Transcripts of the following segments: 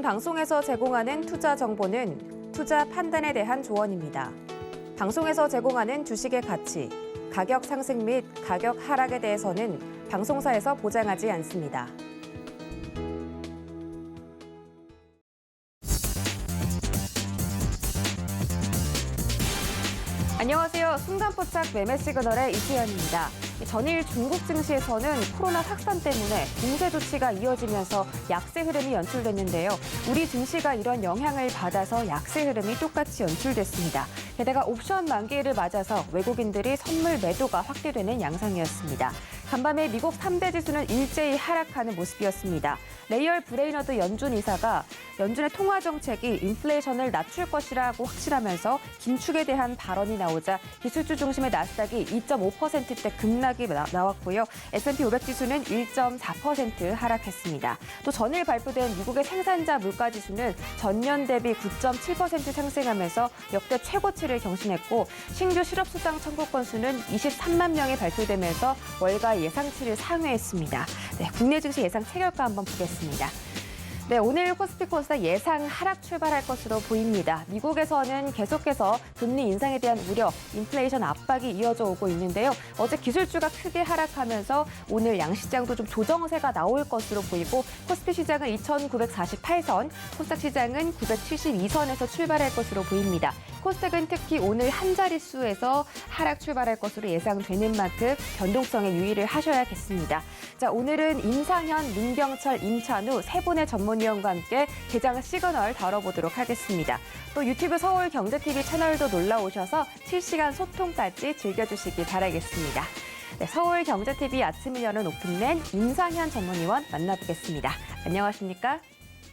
방송에서 제공하는 투자 정보는 투자 판단에 대한 조언입니다. 방송에서 제공하는 주식의 가치, 가격 상승 및 가격 하락에 대해서는 방송사에서 보장하지 않습니다. 안녕하세요. 순간포착 매매 시그널의 이수연입니다. 전일 중국 증시에서는 코로나 확산 때문에 봉쇄 조치가 이어지면서 약세 흐름이 연출됐는데요. 우리 증시가 이런 영향을 받아서 약세 흐름이 똑같이 연출됐습니다. 게다가 옵션 만기일을 맞아서 외국인들이 선물 매도가 확대되는 양상이었습니다. 간밤에 미국 3대 지수는 일제히 하락하는 모습이었습니다. 레이얼 브레이너드 연준 이사가 연준의 통화 정책이 인플레이션을 낮출 것이라고 확신하면서 긴축에 대한 발언이 나오자 기술주 중심의 나스닥이 2.5%대 급락이 나왔고요. S&P 500 지수는 1.4% 하락했습니다. 또 전일 발표된 미국의 생산자 물가 지수는 전년 대비 9.7% 상승하면서 역대 최고치를 경신했고 신규 실업수당 청구 건수는 23만 명이 발표되면서 월가 예상치를 상회했습니다. 네, 국내 증시 예상 체결가 한번 보겠습니다. 네, 오늘 코스피 코스닥 예상 하락 출발할 것으로 보입니다. 미국에서는 계속해서 금리 인상에 대한 우려, 인플레이션 압박이 이어져 오고 있는데요. 어제 기술주가 크게 하락하면서 오늘 양시장도 좀 조정세가 나올 것으로 보이고 코스피 시장은 2,948선, 코스닥 시장은 972선에서 출발할 것으로 보입니다. 코스닥은 특히 오늘 한 자릿수에서 하락 출발할 것으로 예상되는 만큼 변동성에 유의를 하셔야겠습니다. 자, 오늘은 임상현, 문병철, 임찬우 세 분의 전문위원과 함께 개장 시그널 다뤄보도록 하겠습니다. 또 유튜브 서울경제TV 채널도 놀러오셔서 실시간 소통까지 즐겨주시기 바라겠습니다. 네, 서울경제TV 아침을 여는 오픈맨 임상현 전문위원 만나보겠습니다. 안녕하십니까?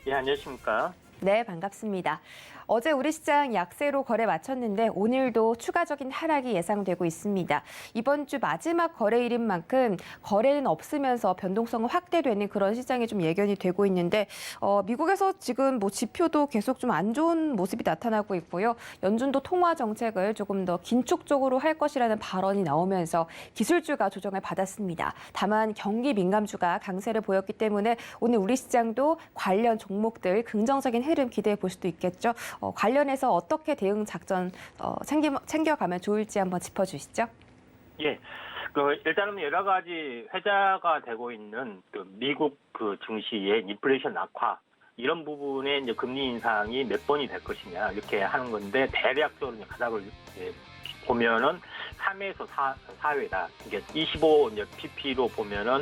예, 안녕하십니까? 네, 반갑습니다. 어제 우리 시장 약세로 거래 마쳤는데 오늘도 추가적인 하락이 예상되고 있습니다. 이번 주 마지막 거래일인 만큼 거래는 없으면서 변동성은 확대되는 그런 시장이 좀 예견이 되고 있는데 미국에서 지금 지표도 계속 좀 안 좋은 모습이 나타나고 있고요. 연준도 통화 정책을 조금 더 긴축적으로 할 것이라는 발언이 나오면서 기술주가 조정을 받았습니다. 다만 경기 민감주가 강세를 보였기 때문에 오늘 우리 시장도 관련 종목들 긍정적인 흐름 기대해 볼 수도 있겠죠. 관련해서 어떻게 대응 작전 챙겨가면 좋을지 한번 짚어주시죠. 예, 일단은 여러 가지 회자가 되고 있는 미국 증시의 인플레이션 악화 이런 부분에 이제 금리 인상이 몇 번이 될 것이냐 이렇게 하는 건데 대략적으로 가닥을 보면은 3에서 4회다. 그러니까 25 pp로 보면은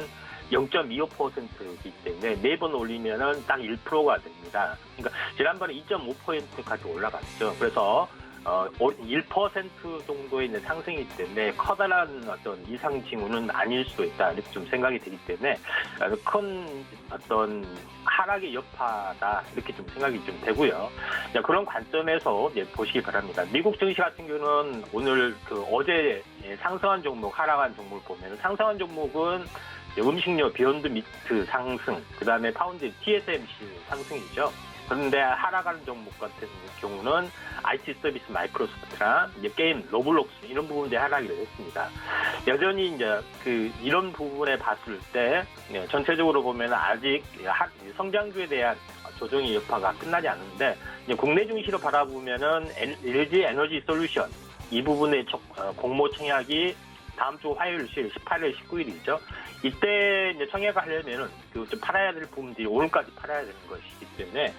0.25%이기 때문에 매번 올리면은 딱 1%가 됩니다. 그러니까 지난번에 2.5%까지 올라갔죠. 그래서 1% 정도의 상승이기 때문에 커다란 어떤 이상 징후는 아닐 수도 있다 이렇게 좀 생각이 되기 때문에 큰 어떤 하락의 여파다 이렇게 좀 생각이 좀 되고요. 그런 관점에서 보시기 바랍니다. 미국 증시 같은 경우는 오늘 어제 상승한 종목, 하락한 종목을 보면 상승한 종목은 음식료 비욘드 미트 상승, 그다음에 파운드 TSMC 상승이죠. 그런데 하락하는 종목 같은 경우는 IT 서비스 마이크로소프트나 게임 로블록스 이런 부분들이 하락이 됐습니다. 여전히 이제 이런 부분에 봤을 때 전체적으로 보면 아직 성장주에 대한 조정의 여파가 끝나지 않는데 국내 증시로 바라보면은 LG 에너지 솔루션 이 부분의 공모 청약이 다음 주 화요일 18일, 19일이죠. 이때 이제 청약을 하려면은 좀 팔아야 될 부분들이 오늘까지 팔아야 되는 것이기 때문에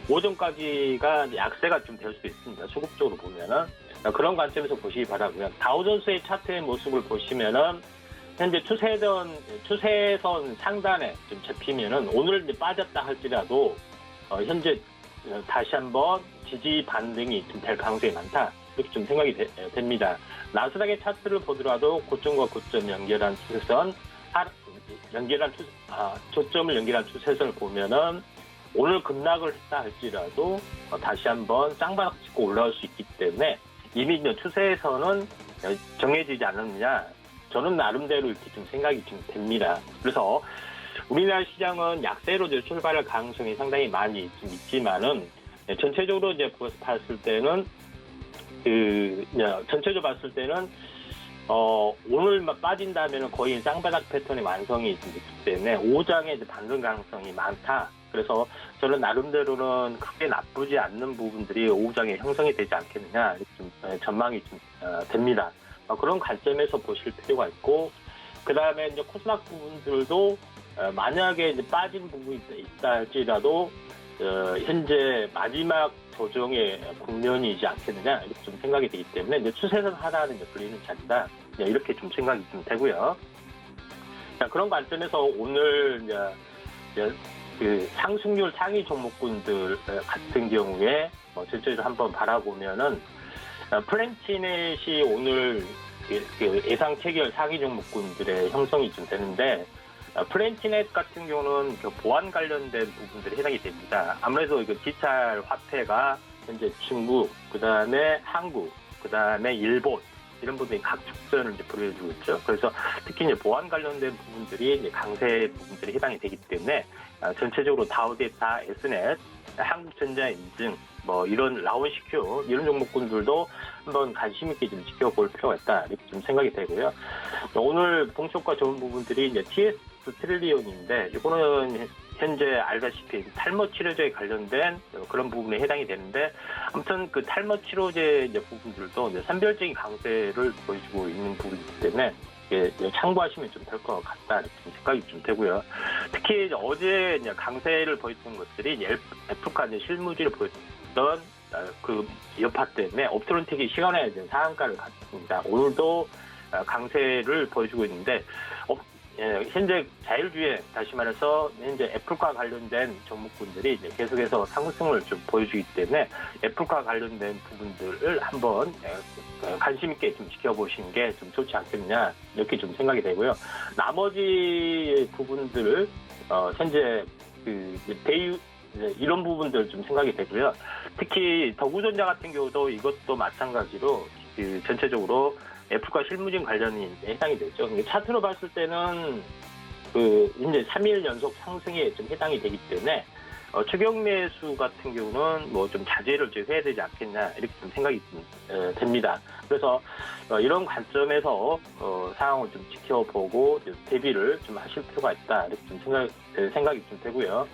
오전까지가 약세가 좀 될 수 있습니다. 수급적으로 보면은 그런 관점에서 보시기 바라고요. 다우존스의 차트의 모습을 보시면은 현재 추세선 상단에 좀 잡히면은 오늘 이제 빠졌다 할지라도 현재 다시 한번 지지 반등이 좀 될 가능성이 많다. 이렇게 좀 생각이 됩니다. 나스닥의 차트를 보더라도 고점과 고점 연결한 추세선, 저점을 연결한 추세선을 보면은 오늘 급락을 했다 할지라도 다시 한번 쌍바닥 짚고 올라올 수 있기 때문에 이미 추세에서는 정해지지 않았느냐. 저는 나름대로 이렇게 좀 생각이 좀 됩니다. 그래서 우리나라 시장은 약세로 출발할 가능성이 상당히 많이 좀 있지만은 전체적으로 이제 봤을 때는 전체적으로 봤을 때는 오늘만 빠진다면 거의 쌍바닥 패턴의 완성이 좀 있기 때문에 오후장에 이제 반등 가능성이 많다. 그래서 저는 나름대로는 크게 나쁘지 않는 부분들이 오후장에 형성이 되지 않겠느냐 이렇게 좀 전망이 좀 됩니다. 그런 관점에서 보실 필요가 있고, 그 다음에 이제 코스닥 부분들도 만약에 이제 빠진 부분이 있다 할지라도 현재 마지막 조정의 국면이지 않겠느냐 이렇게 좀 생각이 되기 때문에 이제 추세선 하단에 불리는 자리다 이렇게 좀 생각이 좀 되고요. 자, 그런 관점에서 오늘 이제 그 상승률 상위 종목군들 같은 경우에 전체적으로 한번 바라보면은 플랜티넷이 오늘 그 예상 체결 상위 종목군들의 형성이 좀 되는데, 플랜티넷 같은 경우는 그 보안 관련된 부분들이 해당이 됩니다. 아무래도 그 디지털 화폐가 현재 중국, 그 다음에 한국, 그 다음에 일본 이런 부분이 각 축전을 이제 보여주고 있죠. 그래서 특히 이제 보안 관련된 부분들이 이제 강세 부분들이 해당이 되기 때문에 전체적으로 다우데이터, S넷, 한국전자 인증, 이런 라온시큐 이런 종목군들도 한번 관심 있게 좀 지켜볼 필요가 있다 이렇게 좀 생각이 되고요. 오늘 봉쇼가 좋은 부분들이 이제 TS 트릴리온인데, 이거는 현재 알다시피 탈모 치료제에 관련된 그런 부분에 해당이 되는데, 아무튼 그 탈모 치료제 이제 부분들도 이제 산별적인 강세를 보여주고 있는 부분이기 때문에 참고하시면 좀 될 것 같다 이렇게 좀 생각이 좀 되고요. 특히 이제 어제 이제 강세를 보였던 것들이 이제 애플카 이제 실무지를 보였던 그 여파 때문에 옵트론틱이 시간에 상한가를 갔습니다. 오늘도 강세를 보여주고 있는데, 현재 자율주행, 다시 말해서 현재 애플과 관련된 종목군들이 이제 계속해서 상승을 좀 보여주기 때문에 애플과 관련된 부분들을 한번 관심 있게 좀 지켜보시는 게 좀 좋지 않겠느냐 이렇게 좀 생각이 되고요. 나머지 부분들 현재 그 대유 이런 부분들 좀 생각이 되고요. 특히 더구전자 같은 경우도 이것도 마찬가지로 그 전체적으로 애플과 실무진 관련이 해당이 되죠. 차트로 봤을 때는 그 이제 3일 연속 상승에 좀 해당이 되기 때문에 추격 매수 같은 경우는 좀 자제를 좀 해야 되지 않겠냐 이렇게 좀 생각이 좀 됩니다. 그래서 이런 관점에서 상황을 좀 지켜보고 대비를 좀 하실 필요가 있다 이렇게 좀 생각이 좀 되고요.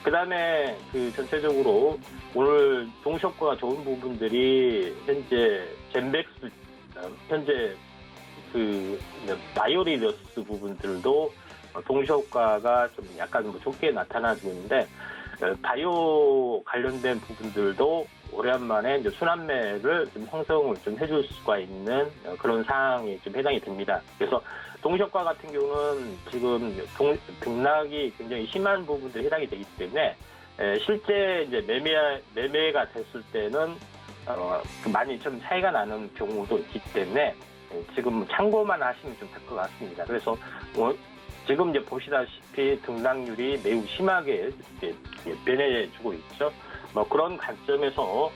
그 다음에 그 전체적으로 오늘 동시효과가 좋은 부분들이 현재 젠백스 현재 그 바이오리더스 부분들도 동시효과가 좀 약간 좋게 나타나고 있는데, 바이오 관련된 부분들도 오랜만에 이제 순환매를 좀 형성을 좀 해줄 수가 있는 그런 상황이 좀 해당이 됩니다. 그래서 동시효과 같은 경우는 지금 등락이 굉장히 심한 부분들이 해당이 되기 때문에 실제 이제 매매가 됐을 때는 많이 좀 차이가 나는 경우도 있기 때문에 지금 참고만 하시면 좀 될 것 같습니다. 그래서 지금 이제 보시다시피 등락률이 매우 심하게 변해주고 있죠. 그런 관점에서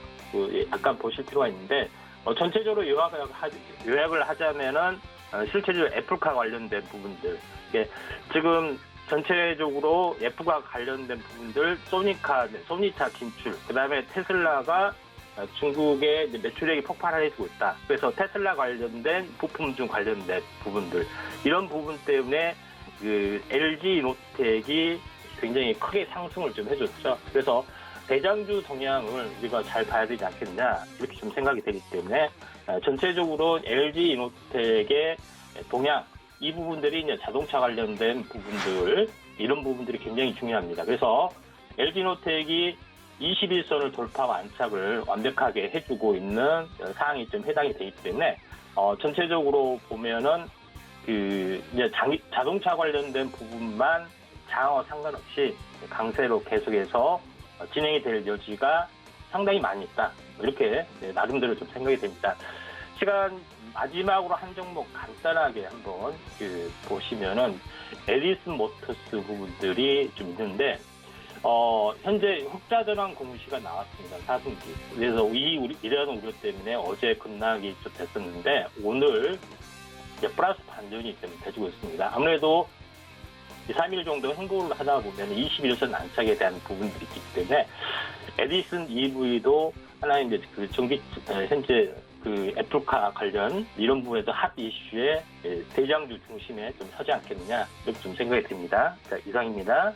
약간 보실 필요가 있는데, 전체적으로 요약을 하자면은 실제적으로 애플카 관련된 부분들, 지금 전체적으로 애플과 관련된 부분들, 소니차 진출, 그 다음에 테슬라가 중국의 매출액이 폭발해지고 있다. 그래서 테슬라 관련된 부품중 관련된 부분들, 이런 부분 때문에 그 LG 이노텍이 굉장히 크게 상승을 좀 해줬죠. 그래서 대장주 동향을 우리가 잘 봐야 되지 않겠냐 이렇게 좀 생각이 되기 때문에 전체적으로 LG 이노텍의 동향, 이 부분들이 이제 자동차 관련된 부분들, 이런 부분들이 굉장히 중요합니다. 그래서 LG 이노텍이 21선을 돌파하고 안착을 완벽하게 해주고 있는 사항이 좀 해당이 되기 때문에 전체적으로 보면은 그 이제 자동차 관련된 부분만 장황과 상관없이 강세로 계속해서 진행이 될 여지가 상당히 많이 있다. 이렇게 나름대로 좀 생각이 됩니다. 시간 마지막으로 한 종목 간단하게 한번 보시면은 에디슨 모터스 부분들이 좀 있는데, 현재 흑자 전환 공시가 나왔습니다. 4분기. 그래서 이런 우려 때문에 어제 급락이 좀 됐었는데, 오늘 이제 플러스 반전이 좀 돼주고 있습니다. 아무래도 3일 정도 행보를 하다 보면 21선 안착에 대한 부분들이 있기 때문에 에디슨 EV도 하나의 이제 그 현재 그 애플카 관련 이런 부분에서 핫 이슈의 대장주 중심에 좀 서지 않겠느냐 이렇게 좀 생각이 듭니다. 자, 이상입니다.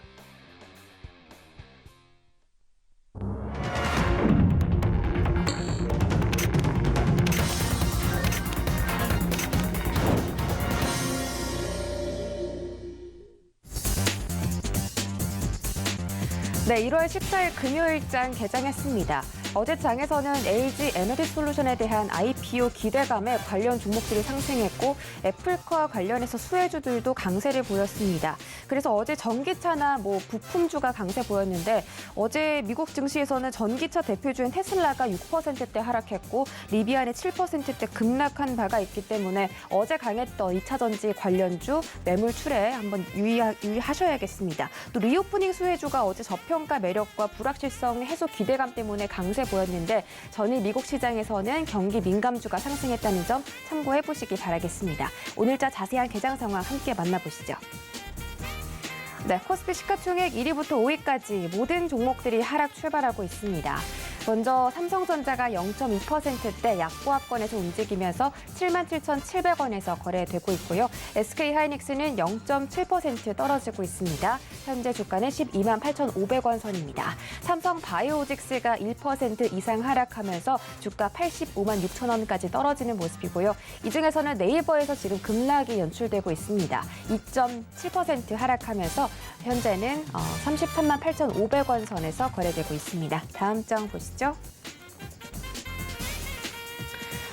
네, 1월 14일 금요일장 개장했습니다. 어제 장에서는 LG 에너지솔루션에 대한 IPO 기대감에 관련 종목들이 상승했고 애플과 관련해서 수혜주들도 강세를 보였습니다. 그래서 어제 전기차나 부품주가 강세 보였는데 어제 미국 증시에서는 전기차 대표주인 테슬라가 6%대 하락했고 리비안이 7%대 급락한 바가 있기 때문에 어제 강했던 2차 전지 관련주 매물출에 한번 유의하셔야겠습니다. 또 리오프닝 수혜주가 어제 저평가 매력과 불확실성 해소 기대감 때문에 강세 보였는데 전일 미국 시장에서는 경기 민감주가 상승했다는 점 참고해 보시기 바라겠습니다. 오늘자 자세한 개장 상황 함께 만나보시죠. 네, 코스피 시가총액 1위부터 5위까지 모든 종목들이 하락 출발하고 있습니다. 먼저 삼성전자가 0.2%대 약보합권에서 움직이면서 77,700원에서 거래되고 있고요. SK하이닉스는 0.7% 떨어지고 있습니다. 현재 주가는 128,500원 선입니다. 삼성바이오로직스가 1% 이상 하락하면서 주가 85만 6천 원까지 떨어지는 모습이고요. 이 중에서는 네이버에서 지금 급락이 연출되고 있습니다. 2.7% 하락하면서 현재는 33만 8,500원 선에서 거래되고 있습니다. 다음 장 보시죠.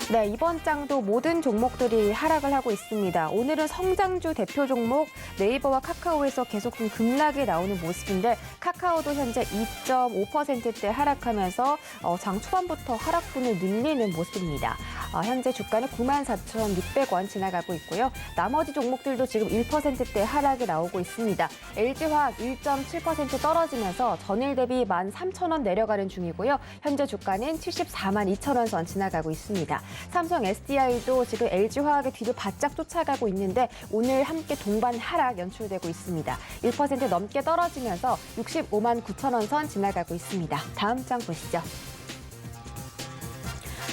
네, 이번 장도 모든 종목들이 하락을 하고 있습니다. 오늘은 성장주 대표 종목 네이버와 카카오에서 계속 좀 급락이 나오는 모습인데 카카오도 현재 2.5%대 하락하면서 장 초반부터 하락분을 늘리는 모습입니다. 현재 주가는 94,600원 지나가고 있고요. 나머지 종목들도 지금 1%대 하락이 나오고 있습니다. LG화학 1.7% 떨어지면서 전일 대비 13,000원 내려가는 중이고요. 현재 주가는 74만 2천 원 선 지나가고 있습니다. 삼성 SDI도 지금 LG화학의 뒤를 바짝 쫓아가고 있는데 오늘 함께 동반 하락 연출되고 있습니다. 1% 넘게 떨어지면서 65만 9천 원 선 지나가고 있습니다. 다음 장 보시죠.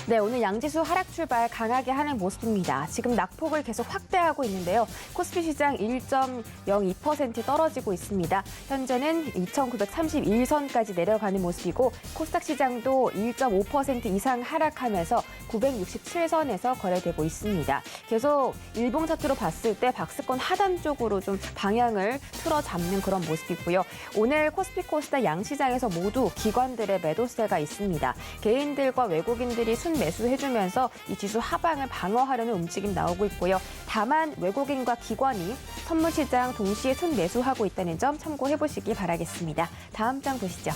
네, 오늘 양지수 하락 출발 강하게 하는 모습입니다. 지금 낙폭을 계속 확대하고 있는데요. 코스피 시장 1.02% 떨어지고 있습니다. 현재는 2,931선까지 내려가는 모습이고 코스닥 시장도 1.5% 이상 하락하면서 967선에서 거래되고 있습니다. 계속 일봉 차트로 봤을 때 박스권 하단 쪽으로 좀 방향을 틀어 잡는 그런 모습이고요. 오늘 코스피 코스닥 양시장에서 모두 기관들의 매도세가 있습니다. 개인들과 외국인들이 매수해주면서 이 지수 하방을 방어하려는 움직임 나오고 있고요. 다만 외국인과 기관이 선물시장 동시에 순매수하고 있다는 점 참고해보시기 바라겠습니다. 다음 장 보시죠.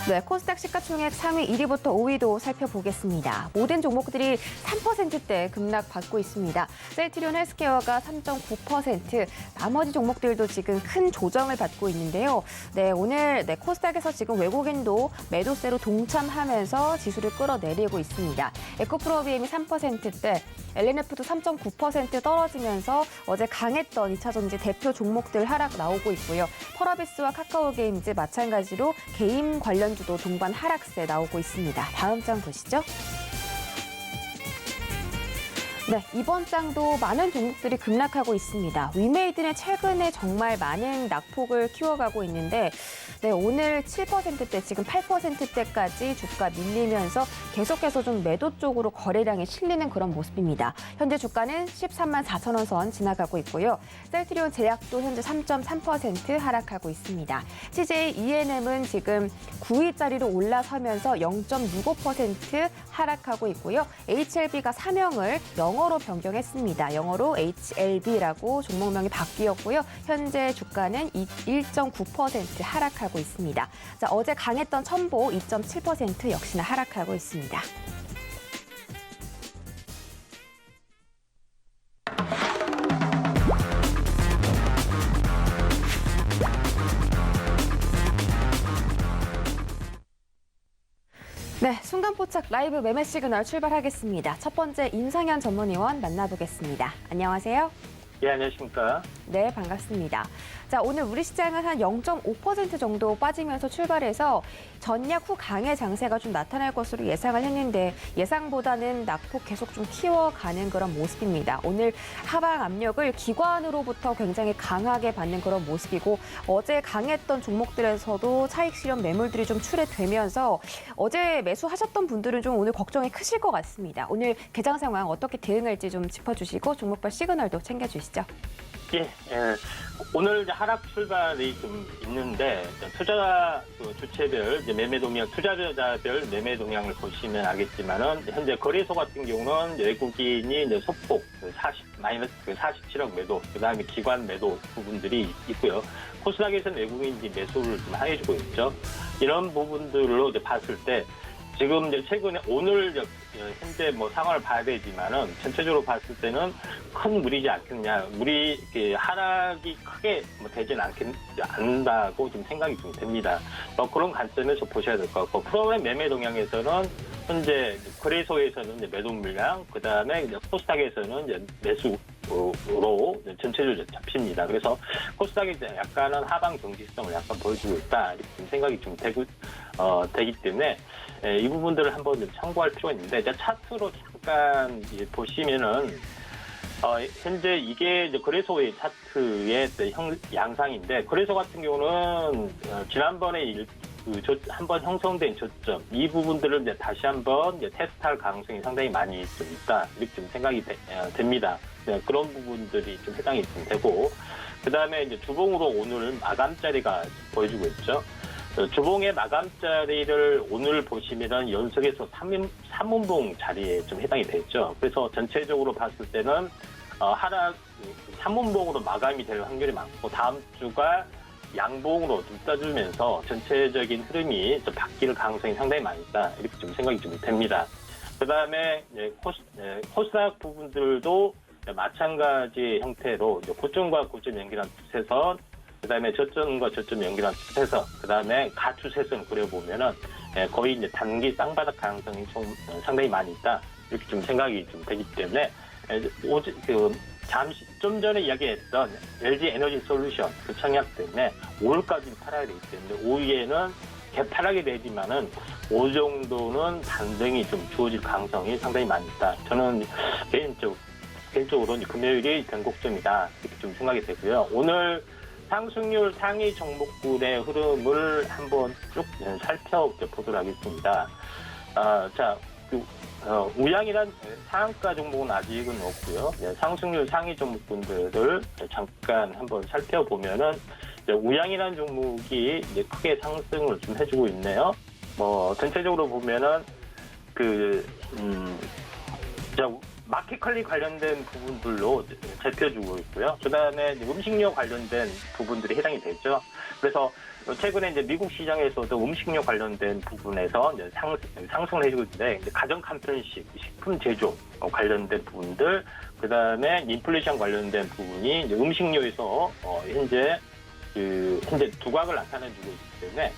네, 코스닥 시가총액 상위 1위부터 5위도 살펴보겠습니다. 모든 종목들이 3%대 급락받고 있습니다. 셀트리온 헬스케어가 3.9%, 나머지 종목들도 지금 큰 조정을 받고 있는데요. 네, 오늘 코스닥에서 지금 외국인도 매도세로 동참하면서 지수를 끌어내리고 있습니다. 에코프로비엠이 3%대, LNF도 3.9% 떨어지면서 어제 강했던 2차 전지 대표 종목들 하락 나오고 있고요. 펄어비스와 카카오게임즈 마찬가지로 게임 관련주도 동반 하락세 나오고 있습니다. 다음 장 보시죠. 네, 이번 장도 많은 종목들이 급락하고 있습니다. 위메이드는 최근에 정말 많은 낙폭을 키워가고 있는데 네, 오늘 7%대, 지금 8%대까지 주가 밀리면서 계속해서 좀 매도 쪽으로 거래량이 실리는 그런 모습입니다. 현재 주가는 13만 4천 원 선 지나가고 있고요. 셀트리온 제약도 현재 3.3% 하락하고 있습니다. CJ ENM은 지금 9위짜리로 올라서면서 0.65% 하락하고 있고요. HLB가 사명을 영어로 변경했습니다. 영어로 HLB라고 종목명이 바뀌었고요. 현재 주가는 1.9% 하락하고 있습니다. 자, 어제 강했던 첨보 2.7% 역시나 하락하고 있습니다. 네, 순간포착 라이브 매매 시그널 출발하겠습니다. 첫 번째 임상현 전문위원 만나보겠습니다. 안녕하세요. 예, 안녕하십니까. 네, 반갑습니다. 자, 오늘 우리 시장은 한 0.5% 정도 빠지면서 출발해서 전약 후 강의 장세가 좀 나타날 것으로 예상을 했는데 예상보다는 낙폭 계속 좀 키워가는 그런 모습입니다. 오늘 하방 압력을 기관으로부터 굉장히 강하게 받는 그런 모습이고 어제 강했던 종목들에서도 차익 실현 매물들이 좀 출회되면서 어제 매수하셨던 분들은 좀 오늘 걱정이 크실 것 같습니다. 오늘 개장 상황 어떻게 대응할지 좀 짚어주시고 종목별 시그널도 챙겨주시죠. 예, 오늘 이제 하락 출발이 좀 있는데 투자 주체별 이제 매매 동향, 투자자별 매매 동향을 보시면 알겠지만은 현재 거래소 같은 경우는 외국인이 이제 소폭 마이너스 47억 매도, 그다음에 기관 매도 부분들이 있고요. 코스닥에서는 외국인이 매수를 좀 해주고 있죠. 이런 부분들로 이제 봤을 때 지금 이제 최근에 오늘 현재 뭐 상황을 봐야 되지만은 전체적으로 봤을 때는 큰 무리지 않겠냐, 하락이 크게 뭐 되지는 않는다고 좀 생각이 좀 됩니다. 그런 관점에서 보셔야 될 것 같고 프로그램 매매 동향에서는 현재 거래소에서는 이제 매도 물량, 그 다음에 이제 코스닥에서는 이제 매수로 전체적으로 잡힙니다. 그래서 코스닥이 이제 약간은 하방 정지성을 약간 보여주고 있다 이렇게 좀 생각이 좀 되기 때문에 이 부분들을 한번 좀 참고할 필요가 있는데 이제 차트로 잠깐 보시면은 현재 이게 이제 거래소의 차트의 양상인데 거래소 같은 경우는 지난번에 한번 형성된 저점 이 부분들을 이제 다시 한번 이제 테스트할 가능성이 상당히 많이 좀 있다 이렇게 좀 생각이 됩니다. 그런 부분들이 좀 해당이 좀 되고 그 다음에 이제 주봉으로 오늘 마감자리가 보여주고 있죠. 주봉의 마감자리를 오늘 보시면은 연속해서 3분봉 자리에 좀 해당이 됐죠. 그래서 전체적으로 봤을 때는 하락 3분봉으로 마감이 될 확률이 많고 다음 주가 양봉으로 좀 떠주면서 전체적인 흐름이 좀 바뀔 가능성이 상당히 많이 있다 이렇게 좀 생각이 좀 됩니다. 그 다음에 코스닥 부분들도 마찬가지 형태로 고점과 고점 연결한 추세선, 그 다음에 저점과 저점 연결한 추세선, 그 다음에 가추세선 그려보면은 거의 이제 단기 쌍바닥 가능성이 좀 상당히 많이 있다 이렇게 좀 생각이 좀 되기 때문에 좀 전에 이야기했던 LG 에너지 솔루션 그 청약 때문에 5월까지 팔아야 되기 때문에 5위에는 개파락이 되지만은 5 정도는 반등이 좀 주어질 가능성이 상당히 많이 있다. 저는 개인적으로 금요일이 변곡점이다 이렇게 좀 생각이 되고요. 오늘 상승률 상위 종목군의 흐름을 한번 쭉 살펴보도록 하겠습니다. 우량이란 상한가 종목은 아직은 없고요. 상승률 상위 종목군들을 잠깐 한번 살펴보면은 우량이란 종목이 이제 크게 상승을 좀 해주고 있네요. 전체적으로 보면은 마켓컬리 관련된 부분들로 잡혀주고 있고요. 그 다음에 음식료 관련된 부분들이 해당이 되죠. 그래서 최근에 이제 미국 시장에서도 음식료 관련된 부분에서 이제 상승을 해주고 있는데 가정 간편식, 식품 제조 관련된 부분들, 그 다음에 인플레이션 관련된 부분이 이제 음식료에서 현재 두각을 나타내주고 있기 때문에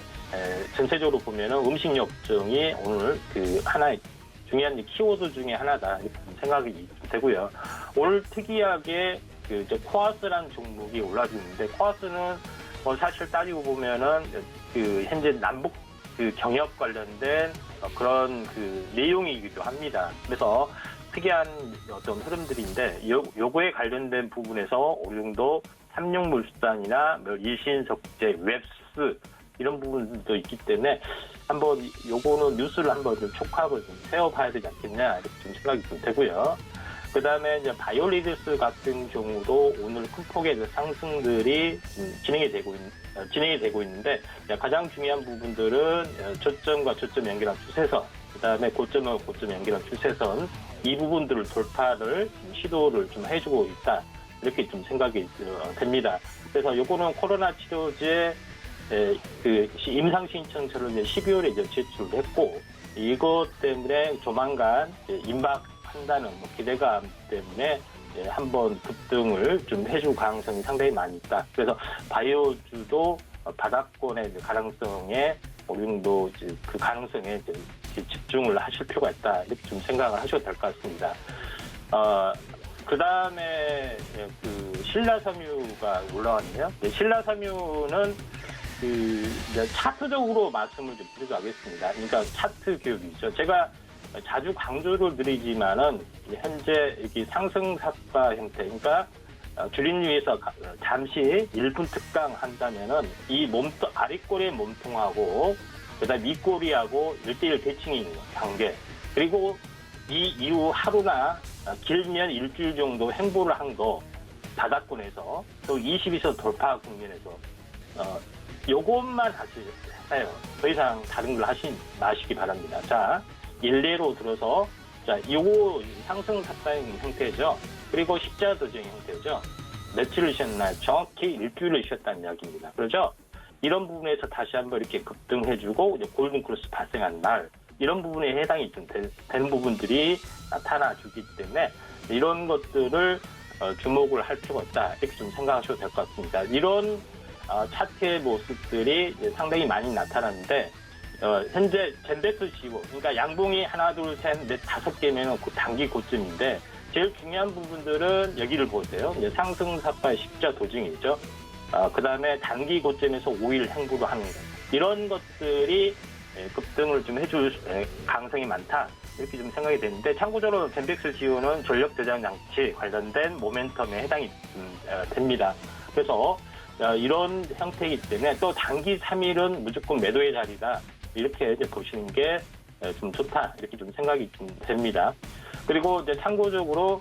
전체적으로 보면은 음식료 업종이 오늘 하나의 중요한 키워드 중에 하나다 이렇게 생각이 되고요. 오늘 특이하게 코아스라는 종목이 올라주고 있는데 코아스는 사실 따지고 보면은 현재 남북 경협 관련된 그런 내용이기도 합니다. 그래서 특이한 어떤 흐름들인데 요거에 관련된 부분에서 어느 정도 삼육물산이나 일신석재, 웹스 이런 부분도 있기 때문에 한번 요거는 뉴스를 한번 좀 촉합을 좀 세워봐야 되지 않겠냐 이렇게 좀 생각이 좀 되고요. 그 다음에 이제 바이오리드스 같은 경우도 오늘 큰 폭의 상승들이 진행이 되고 있는데 가장 중요한 부분들은 저점과 저점 연결한 추세선, 그 다음에 고점과 고점 연결한 추세선 이 부분들을 돌파를 시도를 좀 해주고 있다 이렇게 좀 생각이 됩니다. 그래서 요거는 코로나 치료제 임상 신청서를 이제 12월에 이제 제출했고 이것 때문에 조만간 임박한다는 기대감 때문에 한번 급등을 좀 해줄 가능성이 상당히 많이 있다. 그래서 바이오주도 바닥권의 가능성에 어느 정도 그 가능성에 집중을 하실 필요가 있다. 이렇게 좀 생각을 하셔도 될 것 같습니다. 그다음에 그 신라섬유가 올라왔네요. 네, 신라섬유는 이제 차트적으로 말씀을 좀 드리겠습니다. 그러니까 차트 교육이죠. 제가 자주 강조를 드리지만은 현재 여기 상승삭과 형태, 그러니까 줄임 위에서 잠시 1분 특강 한다면은 이 몸통 아랫꼬리의 몸통하고 그다음 윗꼬리하고 1대1 대칭이 있는 관계, 그리고 이 이후 하루나 길면 일주일 정도 행보를 한 거 바닥권에서 또 22선 돌파 국면에서 요것만 하세요. 더 이상 다른 걸 하지 마시기 바랍니다. 자, 일례로 들어서 자, 요거 상승 삭다형 형태죠. 그리고 십자 도정 형태죠. 며칠을 쉬었나요? 정확히 일주일을 쉬었다는 이야기입니다. 그렇죠? 이런 부분에서 다시 한번 이렇게 급등해주고 이제 골든 크로스 발생한 날, 이런 부분에 해당이 좀 되는 부분들이 나타나주기 때문에 이런 것들을 주목을 할 필요가 있다, 이렇게 좀 생각하셔도 될 것 같습니다. 이런 차트의 모습들이 이제 상당히 많이 나타나는데 현재 젠베스 지고, 그러니까 양봉이 하나, 둘, 셋, 넷, 5개면 단기 고점인데 제일 중요한 부분들은 여기를 보세요. 이제 상승사파의 십자 도징이죠. 그 다음에 단기 고점에서 5일 행보를 하는 것, 이런 것들이 급등을 좀 해줄 가능성이 많다, 이렇게 좀 생각이 되는데, 참고적으로 젠백스 지우는 전력 대장 장치 관련된 모멘텀에 해당이 됩니다. 그래서 이런 형태이기 때문에 또 단기 3일은 무조건 매도의 자리다, 이렇게 이제 보시는 게 좀 좋다, 이렇게 좀 생각이 좀 됩니다. 그리고 이제 참고적으로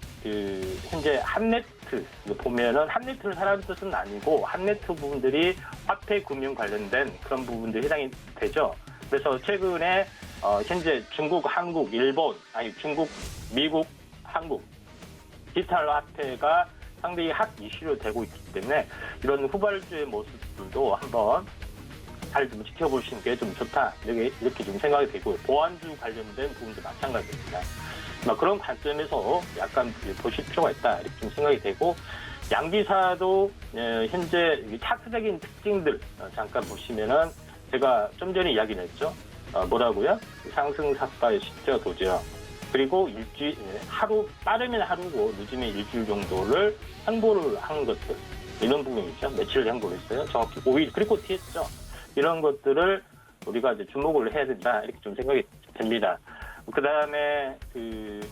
현재 한네트 보면은 한네트를 사라는 뜻은 아니고 한네트 부분들이 화폐 금융 관련된 그런 부분들이 해당이 되죠. 그래서 최근에 현재 중국, 한국, 일본, 중국, 미국, 한국 디지털 화폐가 상당히 핫 이슈로 되고 있기 때문에 이런 후발주의 모습들도 한번 잘 좀 지켜보시는 게 좀 좋다, 이렇게 좀 생각이 되고요. 보안주 관련된 부분도 마찬가지입니다. 그런 관점에서 약간 보실 필요가 있다, 이렇게 좀 생각이 되고, 양기사도 현재 차트적인 특징들 잠깐 보시면은 제가 좀 전에 이야기를 했죠. 뭐라고요? 상승삭과의 십자 도저, 그리고 일주일, 하루, 빠르면 하루고 늦으면 일주일 정도를 행보를 하는 것들, 이런 부분이죠. 며칠 행보를 했어요? 정확히 5일, 그리고 뒤했죠. 이런 것들을 우리가 이제 주목을 해야 된다, 이렇게 좀 생각이 됩니다. 그 다음에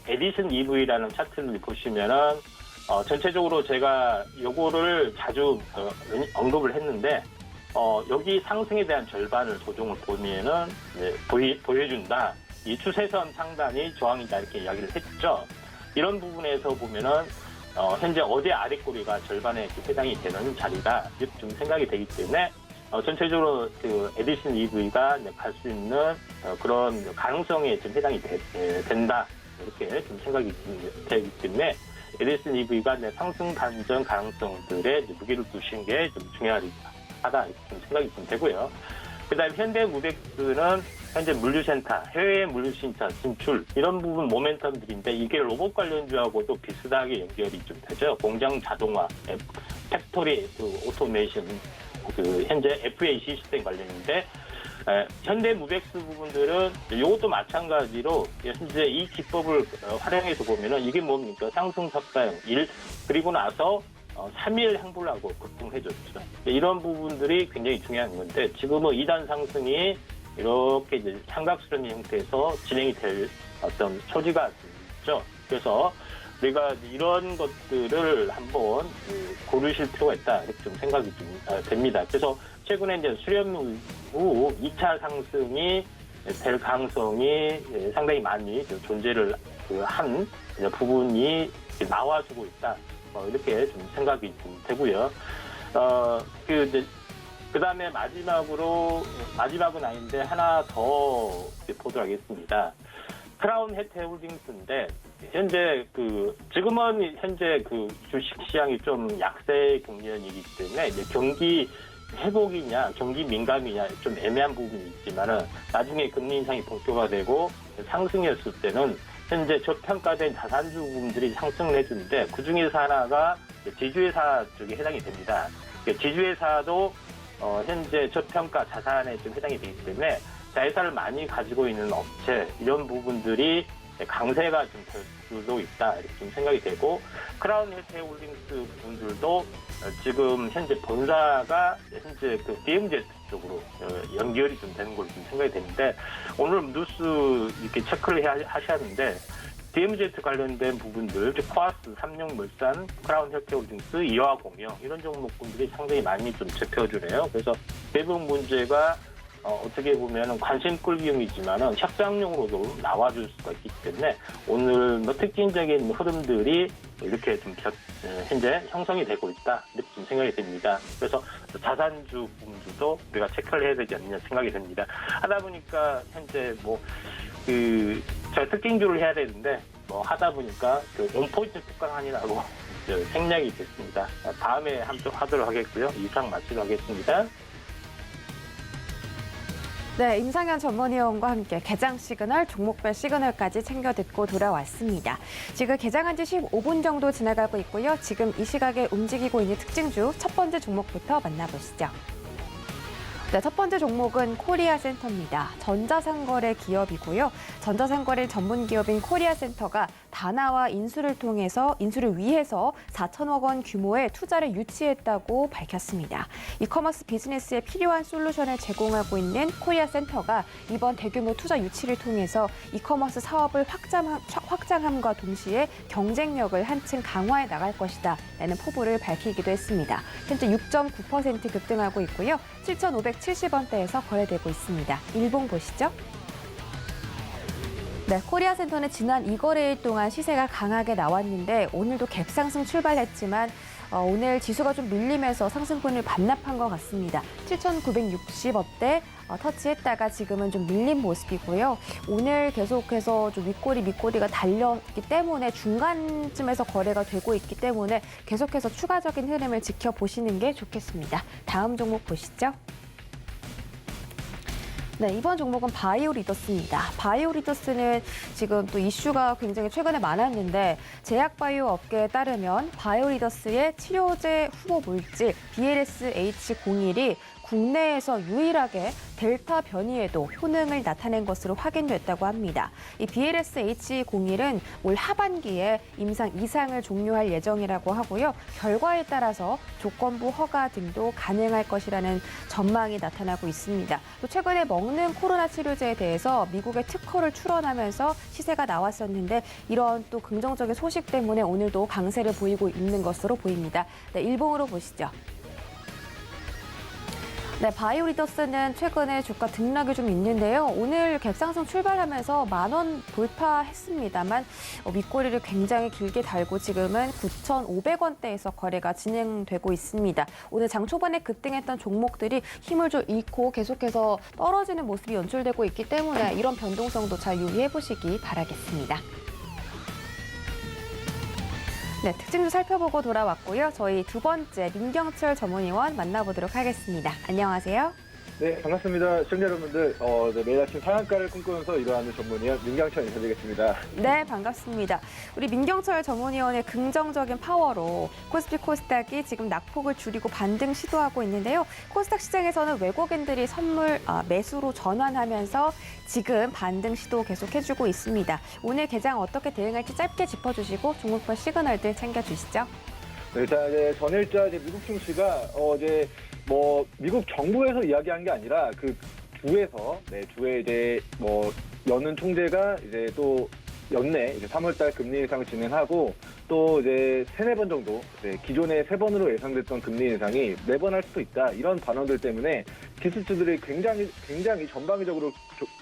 에디슨 EV라는 차트를 보시면은 전체적으로 제가 요거를 자주 언급을 했는데 여기 상승에 대한 절반을 조정을 보면은 보여준다. 이 추세선 상단이 저항이다, 이렇게 이야기를 했죠. 이런 부분에서 보면은 현재 어제 아랫꼬리가 절반에 해당이 되는 자리다, 이렇게 좀 생각이 되기 때문에 전체적으로 에디슨 EV가 갈 수 있는 그런 가능성에 좀 해당이 된다, 이렇게 좀 생각이 되기 때문에 에디슨 EV가 상승 반전 가능성들에 무게를 두시는 게 좀 중요하다, 이렇게 좀 생각이 좀 되고요. 그다음 현대무백스는 현재 물류센터, 해외 물류센터 진출, 이런 부분 모멘텀들인데 이게 로봇 관련주하고도 비슷하게 연결이 좀 되죠. 공장 자동화, 팩토리 오토메이션, 현재 FA 시스템 관련인데 현대무백스 부분들은 이것도 마찬가지로 현재 이 기법을 활용해서 보면은 이게 뭡니까? 상승삭다형 1, 그리고 나서 3일 행보를 하고 급등해줬죠. 이런 부분들이 굉장히 중요한 건데 지금은 2단 상승이 이렇게 이제 삼각수렴 형태에서 진행이 될 어떤 소지가 있죠. 그래서 우리가 이런 것들을 한번 고르실 필요가 있다, 이렇게 좀 생각이 좀 됩니다. 그래서 최근에 이제 수렴 후 2차 상승이 될 가능성이 상당히 많이 존재를 한 부분이 나와주고 있다, 이렇게 좀 생각이 좀 되고요. 그 다음에 마지막은 아닌데 하나 더 보도록 하겠습니다. 크라운 혜태홀딩스인데 현재 지금은 현재 주식 시장이 좀 약세 국면이기 때문에 이제 경기 회복이냐 경기 민감이냐 좀 애매한 부분이 있지만은 나중에 금리 인상이 본격화되고 상승했을 때는 현재 저평가된 자산주 부분들이 상승을 해주는데 그 중에서 하나가 지주회사 쪽에 해당이 됩니다. 지주회사도 현재 저평가 자산에 좀 해당이 되기 때문에 자회사를 많이 가지고 있는 업체, 이런 부분들이 강세가 좀 될 수도 있다 이렇게 좀 생각이 되고 크라운 헬스홀딩스 분들도 지금 현재 본사가 현재 그 DMZ 쪽으로 연결이 좀 되는 걸로 좀 생각이 되는데 오늘 뉴스 이렇게 체크를 하셨는데 DMZ 관련된 부분들, 코아스, 삼육물산, 크라운 헬스홀딩스, 이화공영 이런 종목군들이 상당히 많이 좀 잡혀주네요. 그래서 대부분 문제가 어떻게 보면 관심 끌기용이지만은 협상용으로도 나와줄 수가 있기 때문에 오늘 특징적인 흐름들이 이렇게 좀 현재 형성이 되고 있다 이렇게 좀 생각이 됩니다. 그래서 자산주 부분들도 우리가 체크를 해야 되지 않느냐 생각이 됩니다. 하다 보니까 현재 제가 특징주를 해야 되는데 하다 보니까 원포인트 특강하느라고 생략이 됐습니다. 다음에 한번 하도록 하겠고요. 이상 마치도록 하겠습니다. 네, 임상현 전문위원과 함께 개장 시그널, 종목별 시그널까지 챙겨 듣고 돌아왔습니다. 지금 개장한 지 15분 정도 지나가고 있고요. 지금 이 시각에 움직이고 있는 특징주 첫 번째 종목부터 만나보시죠. 네, 첫 번째 종목은 코리아센터입니다. 전자상거래 기업이고요. 전자상거래 전문 기업인 코리아센터가 다나와 인수를 위해서 4천억 원 규모의 투자를 유치했다고 밝혔습니다. 이커머스 비즈니스에 필요한 솔루션을 제공하고 있는 코리아센터가 이번 대규모 투자 유치를 통해서 이커머스 사업을 확장함과 동시에 경쟁력을 한층 강화해 나갈 것이다 라는 포부를 밝히기도 했습니다. 현재 6.9% 급등하고 있고요. 7,570원대에서 거래되고 있습니다. 일봉 보시죠. 네, 코리아센터는 지난 2거래일 동안 시세가 강하게 나왔는데 오늘도 갭상승 출발했지만 오늘 지수가 좀 밀리면서 상승분을 반납한 것 같습니다. 7,960원대 터치했다가 지금은 좀 밀린 모습이고요. 오늘 계속해서 좀 밑꼬리가 달렸기 때문에 중간쯤에서 거래가 되고 있기 때문에 계속해서 추가적인 흐름을 지켜보시는 게 좋겠습니다. 다음 종목 보시죠. 네, 이번 종목은 바이오리더스입니다. 바이오리더스는 지금 또 이슈가 굉장히 최근에 많았는데 제약바이오 업계에 따르면 바이오리더스의 치료제 후보 물질 BLSH01이 국내에서 유일하게 델타 변이에도 효능을 나타낸 것으로 확인됐다고 합니다. 이 BLSH01은 올 하반기에 임상 2상을 종료할 예정이라고 하고요. 결과에 따라서 조건부 허가 등도 가능할 것이라는 전망이 나타나고 있습니다. 또 최근에 먹는 코로나 치료제에 대해서 미국의 특허를 출원하면서 시세가 나왔었는데 이런 또 긍정적인 소식 때문에 오늘도 강세를 보이고 있는 것으로 보입니다. 네, 일봉으로 보시죠. 네, 바이오리더스는 최근에 주가 등락이 좀 있는데요. 오늘 갭상승 출발하면서 10,000원 돌파했습니다만 밑꼬리를 굉장히 길게 달고 지금은 9,500원대에서 거래가 진행되고 있습니다. 오늘 장 초반에 급등했던 종목들이 힘을 좀 잃고 계속해서 떨어지는 모습이 연출되고 있기 때문에 이런 변동성도 잘 유의해 보시기 바라겠습니다. 네, 특징도 살펴보고 돌아왔고요. 저희 두 번째 민경철 전문위원 만나보도록 하겠습니다. 안녕하세요. 네, 반갑습니다. 시청자 여러분들, 매일 아침 상한가를 꿈꾸면서 일어나는 전문위원 민경철 인사드리겠습니다. 네, 반갑습니다. 우리 민경철 전문위원의 긍정적인 파워로 코스피 코스닥이 지금 낙폭을 줄이고 반등 시도하고 있는데요. 코스닥 시장에서는 외국인들이 선물 매수로 전환하면서 지금 반등 시도 계속해주고 있습니다. 오늘 개장 어떻게 대응할지 짧게 짚어주시고 종목별 시그널들 챙겨주시죠. 네, 일단 전일자 미국 증시가 미국 정부에서 이야기한 게 아니라 그 주에서 주에 여는 총재가 또 연내 3월달 금리 인상을 진행하고 또 세네 번 정도 기존에 3번으로 예상됐던 금리 인상이 4번 할 수도 있다 이런 발언들 때문에 기술주들이 굉장히 전방위적으로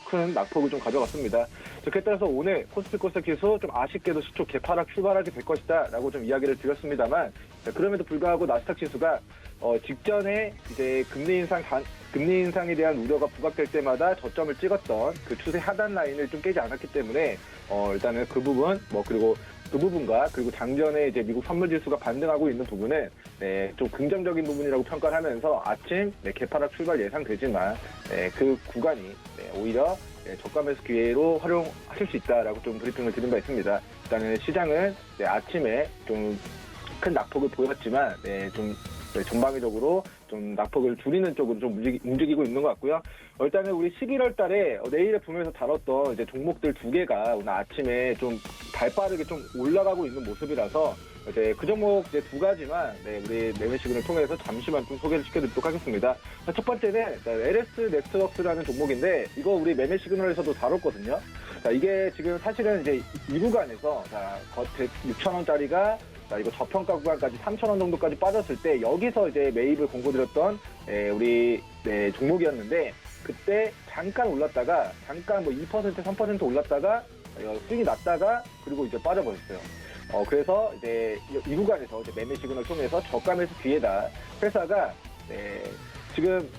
큰 낙폭을 좀 가져갔습니다. 그에 따라서 오늘 코스피 코스닥 지수 좀 아쉽게도 시초 개파락 출발하게 될 것이다라고 좀 이야기를 드렸습니다만 그럼에도 불구하고 나스닥 지수가 직전에 금리 인상에 대한 우려가 부각될 때마다 저점을 찍었던 그 추세 하단 라인을 좀 깨지 않았기 때문에 일단은 그 부분 그리고 그 부분과 그리고 장전에 미국 선물 지수가 반등하고 있는 부분은 좀 긍정적인 부분이라고 평가를 하면서 아침 개파락 출발 예상되지만 그 구간이 오히려 저가 매수 기회로 활용하실 수 있다라고 좀 브리핑을 드린 바 있습니다. 일단은 시장은 아침에 좀 큰 낙폭을 보였지만 좀 전방위적으로 좀 낙폭을 줄이는 쪽으로 좀 움직이고 있는 것 같고요. 일단은 우리 11월 달에 내일의 붐에서 다뤘던 이제 종목들 2개가 오늘 아침에 좀 발빠르게 좀 올라가고 있는 모습이라서 이제 그 종목 이제 2가지만 우리 매매 시그널을 통해서 잠시만 좀 소개를 시켜드리도록 하겠습니다. 첫 번째는 LS 넥스워크스라는 종목인데 이거 우리 매매 시그널에서도 다뤘거든요. 자, 이게 지금 사실은 이제 이 구간에서 겉에 6,000원짜리가 이거 저평가 구간까지 3,000원 정도까지 빠졌을 때 여기서 이제 매입을 공고드렸던 우리 종목이었는데 그때 잠깐 올랐다가 잠깐 뭐 2% 3% 올랐다가 수익이 났다가 그리고 이제 빠져버렸어요. 그래서 이제 이 구간에서 이제 매매 시그널을 통해서 저가매수 뒤에다 회사가 지금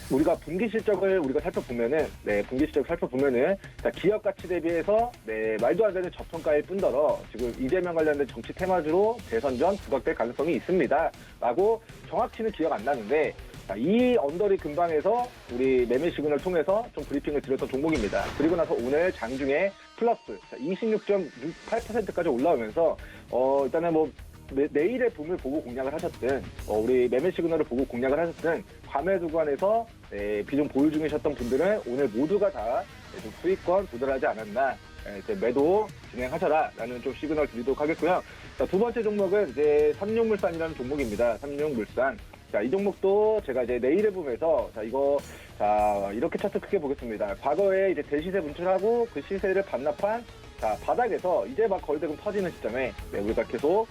우리가 분기 실적을 우리가 살펴보면은 분기 실적을 살펴보면은 기업 가치 대비해서 말도 안 되는 저평가일 뿐더러 지금 이재명 관련된 정치 테마주로 대선 전 부각될 가능성이 있습니다라고 정확히는 기억 안 나는데 이 언더리 근방에서 우리 매매 시그널을 통해서 좀 브리핑을 드렸던 종목입니다. 그리고 나서 오늘 장중에 플러스 26.68%까지 올라오면서 일단은 뭐 내일의 붐을 보고 공략을 하셨든 우리 매매 시그널을 보고 공략을 하셨든 과매수 구간에서 비중 보유 중이셨던 분들은 오늘 모두가 다 좀 수익권 도달하지 않았나 이제 매도 진행하셔라라는 좀 시그널 드리도록 하겠고요. 자, 두 번째 종목은 이제 삼육물산이라는 종목입니다. 삼육물산. 자, 이 종목도 제가 이제 내일의 붐에서 이렇게 차트 크게 보겠습니다. 과거에 이제 대시세 분출하고 그 시세를 반납한 바닥에서 이제 막 거래대금 터지는 시점에 우리가 계속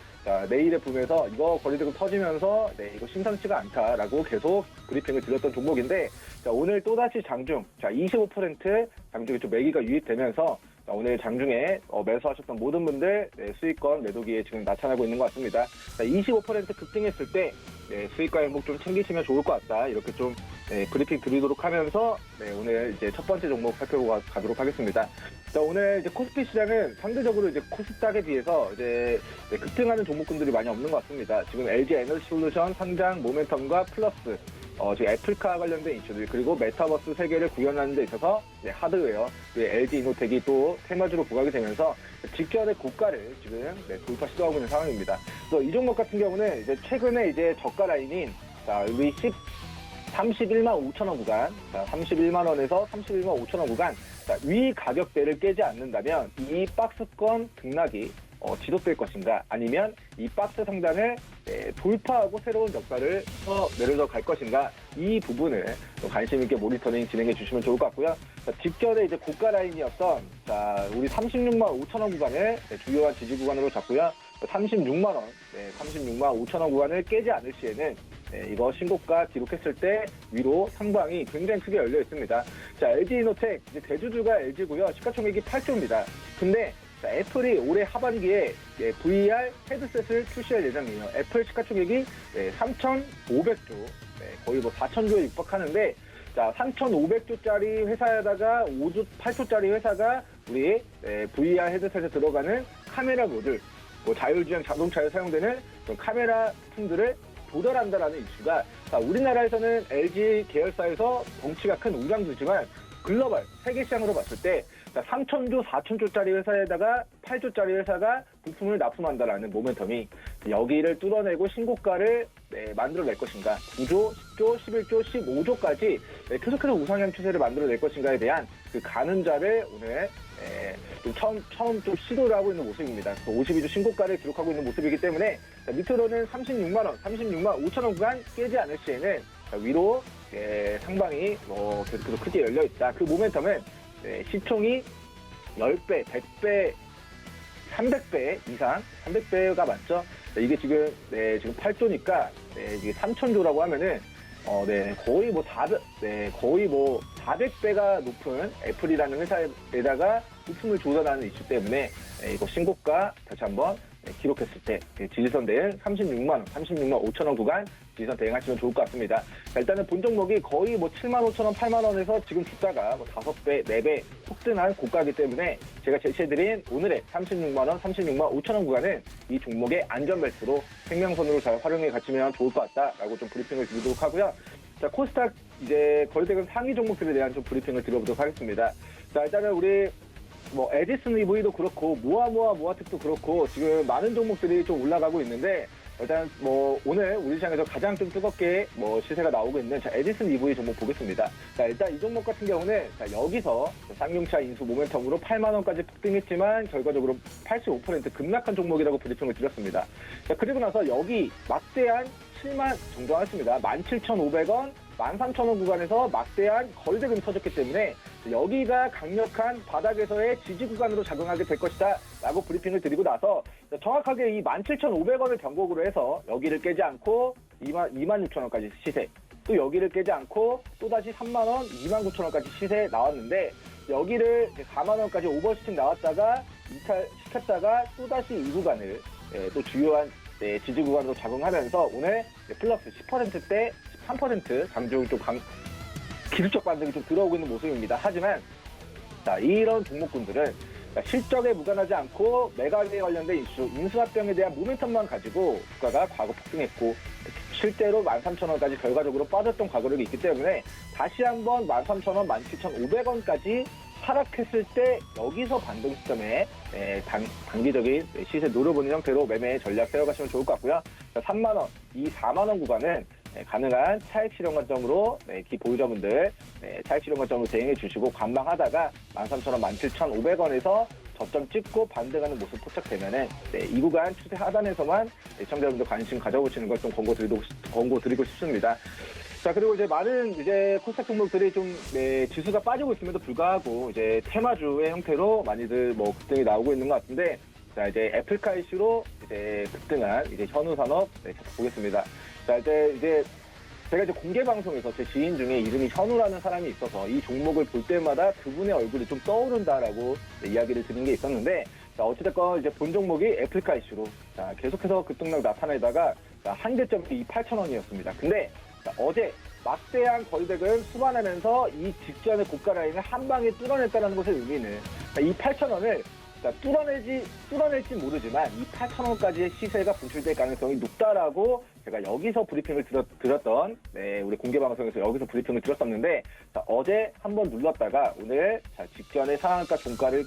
내일의 붐에서 이거 거래대금 터지면서 이거 심상치가 않다라고 계속 브리핑을 드렸던 종목인데 오늘 또다시 장중 25% 장중에 좀 매기가 유입되면서 오늘 장중에 매수하셨던 모든 분들 수익권 매도기에 지금 나타나고 있는 것 같습니다. 25% 급등했을 때 수익과 행복 좀 챙기시면 좋을 것 같다. 이렇게 좀 브리핑 드리도록 하면서 오늘 이제 첫 번째 종목 살펴보고 가도록 하겠습니다. 자, 오늘 이제 코스피 시장은 상대적으로 이제 코스닥에 비해서 이제 급등하는 종목군들이 많이 없는 것 같습니다. 지금 LG 에너지 솔루션 상장 모멘텀과 플러스 지금 애플카 관련된 이슈들 그리고 메타버스 세계를 구현하는 데 있어서 하드웨어 LG 이노텍이 또 테마주로 부각이 되면서 직전의 고가를 지금 돌파 시도하고 있는 상황입니다. 그래서 이 종목 같은 경우는 이제 최근에 이제 저가 라인인 우리 31만 5천 원 구간, 31만 원에서 31만 5천 원 구간 위 가격대를 깨지 않는다면 이 박스권 등락이 지속될 것인가 아니면 이 박스 상단을 돌파하고 새로운 저가를 내려서 갈 것인가 이 부분을 관심 있게 모니터링 진행해 주시면 좋을 것 같고요. 직전에 이제 고가 라인이었던 우리 36만 5천 원 구간을 주요한 지지 구간으로 잡고요. 36만 원, 36만 5천 원 구간을 깨지 않을 시에는 이거 신고가 기록했을 때 위로 상방이 굉장히 크게 열려 있습니다. 자, LG 이노텍 이제 대주주가 LG고요. 시가총액이 8조입니다. 근데 애플이 올해 하반기에 VR 헤드셋을 출시할 예정이에요. 애플 시가총액이 3,500조, 거의 뭐 4,000조에 육박하는데, 자, 3,500조짜리 회사에다가 8조짜리 회사가 우리 VR 헤드셋에 들어가는 카메라 모듈, 뭐 자율주행 자동차에 사용되는 그런 카메라 품들을 도달한다라는 이슈가 우리나라에서는 LG 계열사에서 덩치가 큰 우량주지만 글로벌 세계 시장으로 봤을 때 3,000조, 4,000조짜리 회사에다가 8조짜리 회사가 부품을 납품한다라는 모멘텀이 여기를 뚫어내고 신고가를 만들어낼 것인가 9조, 10조, 11조, 15조까지 계속해서 우상향 추세를 만들어낼 것인가에 대한 그 가늠자를 오늘 처음 좀 시도를 하고 있는 모습입니다. 52조 신고가를 기록하고 있는 모습이기 때문에 밑으로는 36만 원, 36만 5천 원 구간 깨지 않을 시에는 위로 상방이 계속 크게 열려 있다. 그 모멘텀은 시총이 10배, 100배, 300배 이상, 300배가 맞죠? 이게 지금 8조니까 이게 3,000조라고 하면은 거의 뭐 400배가 높은 애플이라는 회사에다가 부품을 조달하는 이슈 때문에 이거 신고가 다시 한번 기록했을 때 지지선 대응 36만 원, 36만 5천 원 구간 지지선 대응하시면 좋을 것 같습니다. 자, 일단은 본 종목이 거의 뭐 7만 5천 원, 8만 원에서 지금 주가가 뭐 5배, 4배 폭등한 고가이기 때문에 제가 제시해드린 오늘의 36만 원, 36만 5천 원 구간은 이 종목의 안전벨트로 생명선으로 잘 활용해 가시면 좋을 것 같다라고 좀 브리핑을 드리도록 하고요. 자, 코스닥 이제 거래대금 상위 종목들에 대한 좀 브리핑을 드려보도록 하겠습니다. 자, 일단은 우리 뭐 에디슨 EV도 그렇고 모아텍도 그렇고 지금 많은 종목들이 좀 올라가고 있는데 일단 뭐 오늘 우리 시장에서 가장 좀 뜨겁게 뭐 시세가 나오고 있는 에디슨 EV 종목 보겠습니다. 자, 일단 이 종목 같은 경우는 여기서 쌍용차 인수 모멘텀으로 8만 원까지 폭등했지만 결과적으로 85% 급락한 종목이라고 브리핑을 드렸습니다. 자, 그리고 나서 여기 막대한 7만 정정했습니다. 17,500원, 13,000원 구간에서 막대한 거래대금이 터졌기 때문에 여기가 강력한 바닥에서의 지지 구간으로 작용하게 될 것이다 라고 브리핑을 드리고 나서 정확하게 이 17,500원을 변곡으로 해서 여기를 깨지 않고 26,000원까지 시세, 또 여기를 깨지 않고 또다시 3만원, 29,000원까지 시세 나왔는데 여기를 4만원까지 오버슈팅 나왔다가 이탈시켰다가 또다시 이 구간을 또 주요한 지지 구간으로 작용하면서 오늘 플러스 10%대 13% 장중 좀 기술적 반등이 좀 들어오고 있는 모습입니다. 하지만 자, 이런 종목군들은 실적에 무관하지 않고 매각에 관련된 이슈, 인수합병에 대한 모멘텀만 가지고 주가가 과거 폭등했고 실제로 13,000원까지 결과적으로 빠졌던 과거력이 있기 때문에 다시 한번 13,000원, 17,500원까지 하락했을 때 여기서 반등 시점에 단기적인 시세 노려보는 형태로 매매 전략 세워가시면 좋을 것 같고요. 3만원, 이 4만원 구간은 가능한 차익 실현 관점으로 기 보유자분들 차익 실현 관점으로 대응해 주시고 관망하다가 13,000원, 17,500원에서 저점 찍고 반등하는 모습 포착되면은 이 구간 추세 하단에서만 시청자분들 관심 가져보시는 걸 좀 권고드리고 싶습니다. 자, 그리고 이제 많은 코스닥 종목들이 좀 지수가 빠지고 있음에도 불구하고 이제 테마주의 형태로 많이들 뭐 급등이 나오고 있는 것 같은데, 자, 이제 애플카 이슈로 급등한 현우산업 보겠습니다. 자, 이제 제가 공개 방송에서 제 지인 중에 이름이 현우라는 사람이 있어서 이 종목을 볼 때마다 그분의 얼굴이 좀 떠오른다라고 이야기를 드린 게 있었는데, 자, 어찌됐건 본 종목이 애플카 이슈로 자, 계속해서 급등락 나타내다가 한계점이 8,000원이었습니다. 근데 자, 어제 막대한 거래대금 수반하면서 이 직전의 고가 라인을 한 방에 뚫어냈다는 것의 의미는 이 8,000원을 뚫어낼지 모르지만 이 8,000원까지의 시세가 분출될 가능성이 높다라고 제가 여기서 브리핑을 드렸던 우리 공개 방송에서 여기서 브리핑을 드렸었는데, 자, 어제 한번 눌렀다가 오늘 직전의 상한가 종가를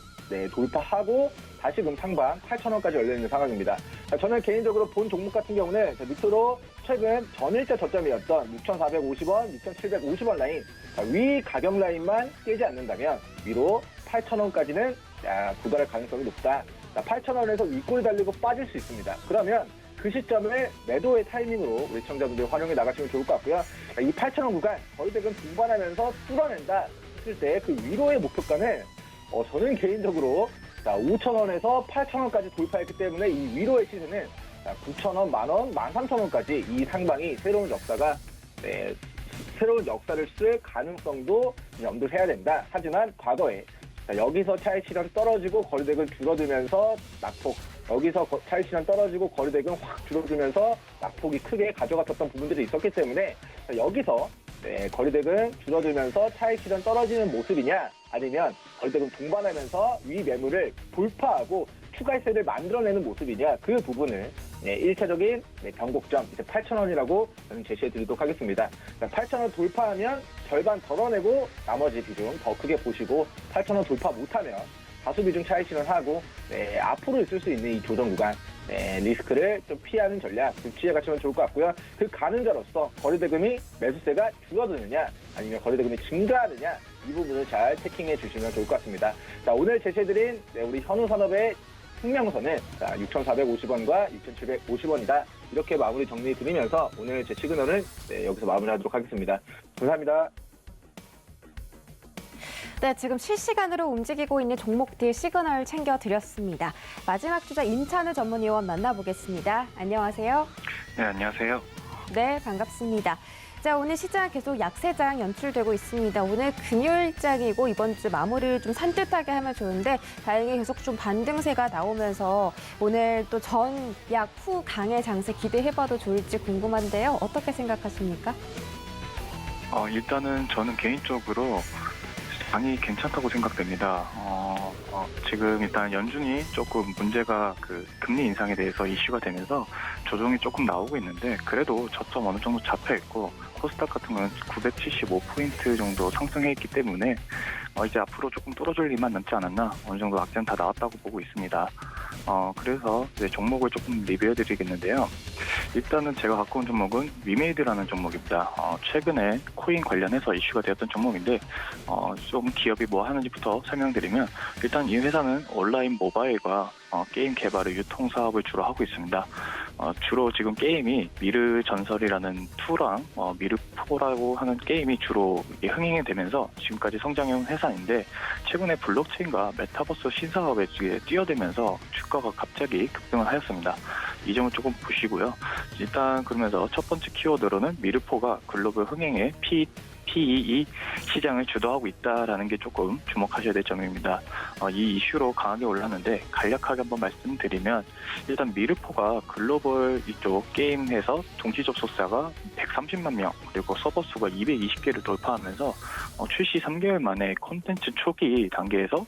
돌파하고 다시금 상방 8,000원까지 열려있는 상황입니다. 자, 저는 개인적으로 본 종목 같은 경우는 밑으로 최근 전일자 저점이었던 6,450원, 6,750원 라인, 자, 위 가격 라인만 깨지 않는다면 위로 8,000원까지는 도달할 가능성이 높다. 8,000원에서 윗골 달리고 빠질 수 있습니다. 그러면 그 시점을 매도의 타이밍으로 우리 시청자분들 활용해 나가시면 좋을 것 같고요. 이 8,000원 구간 거래대금 분반하면서 뚫어낸다 했을 때 그 위로의 목표가는 저는 개인적으로 5,000원에서 8,000원까지 돌파했기 때문에 이 위로의 시세는 9,000원, 만원, 13,000원까지 이 상방이 새로운 역사를 쓸 가능성도 염두를 해야 된다. 하지만 과거에 여기서 차익 실현 떨어지고 거래대금 줄어들면서 낙폭, 여기서 차익 실현 떨어지고 거래대금 확 줄어들면서 낙폭이 크게 가져갔었던 부분들이 있었기 때문에 여기서 거래대금 줄어들면서 차익 실현 떨어지는 모습이냐, 아니면 거래대금 동반하면서 위 매물을 돌파하고 추가세를 만들어내는 모습이냐, 그 부분을 1차적인 변곡점 8,000원이라고 저는 제시해 드리도록 하겠습니다. 8,000원 돌파하면 절반 덜어내고 나머지 비중 더 크게 보시고, 8,000원 돌파 못하면 다수 비중 차익 실현하고 앞으로 있을 수 있는 이 조정 구간 리스크를 좀 피하는 전략 좀 취해가시면 좋을 것 같고요. 그 가능자로서 거래대금이 매수세가 줄어드느냐 아니면 거래대금이 증가하느냐, 이 부분을 잘 체킹해 주시면 좋을 것 같습니다. 자, 오늘 제시해드린 우리 현우산업의 흥명선은 6,450원과 6,750원이다. 이렇게 마무리 정리해 드리면서 오늘 제 시그널은 여기서 마무리하도록 하겠습니다. 감사합니다. 네, 지금 실시간으로 움직이고 있는 종목들 시그널 챙겨드렸습니다. 마지막 주자 임찬우 전문위원 만나보겠습니다. 안녕하세요. 네, 안녕하세요. 네, 반갑습니다. 자, 오늘 시장 계속 약세장 연출되고 있습니다. 오늘 금요일장이고 이번 주 마무리를 좀 산뜻하게 하면 좋은데 다행히 계속 좀 반등세가 나오면서 오늘 또 전약 후 강의 장세 기대해봐도 좋을지 궁금한데요. 어떻게 생각하십니까? 일단은 저는 개인적으로 장이 괜찮다고 생각됩니다. 지금 일단 연준이 조금 문제가 금리 인상에 대해서 이슈가 되면서 조정이 조금 나오고 있는데, 그래도 저점 어느 정도 잡혀 있고 코스닥 같은 건 975포인트 정도 상승해 있기 때문에 이제 앞으로 조금 떨어질 일만 남지 않았나, 어느 정도 악재는 다 나왔다고 보고 있습니다. 그래서 이제 종목을 조금 리뷰해 드리겠는데요. 일단은 제가 갖고 온 종목은 위메이드라는 종목입니다. 최근에 코인 관련해서 이슈가 되었던 종목인데, 좀 기업이 뭐 하는지부터 설명드리면, 일단 이 회사는 온라인 모바일과 게임 개발의 유통 사업을 주로 하고 있습니다. 주로 지금 게임이 미르 전설이라는 2랑 미르4라고 하는 게임이 주로 흥행이 되면서 지금까지 성장해온 회사인데, 최근에 블록체인과 메타버스 신사업에 뛰어들면서 주가가 갑자기 급등을 하였습니다. 이 점을 조금 보시고요. 일단 그러면서 첫 번째 키워드로는 미르4가 글로벌 흥행에 PEE 시장을 주도하고 있다라는 게 조금 주목하셔야 될 점입니다. 이 이슈로 강하게 올랐는데, 간략하게 한번 말씀드리면, 일단 미르4가 글로벌 이쪽 게임에서 동시 접속자가 130만 명, 그리고 서버 수가 220개를 돌파하면서 출시 3개월 만에 콘텐츠 초기 단계에서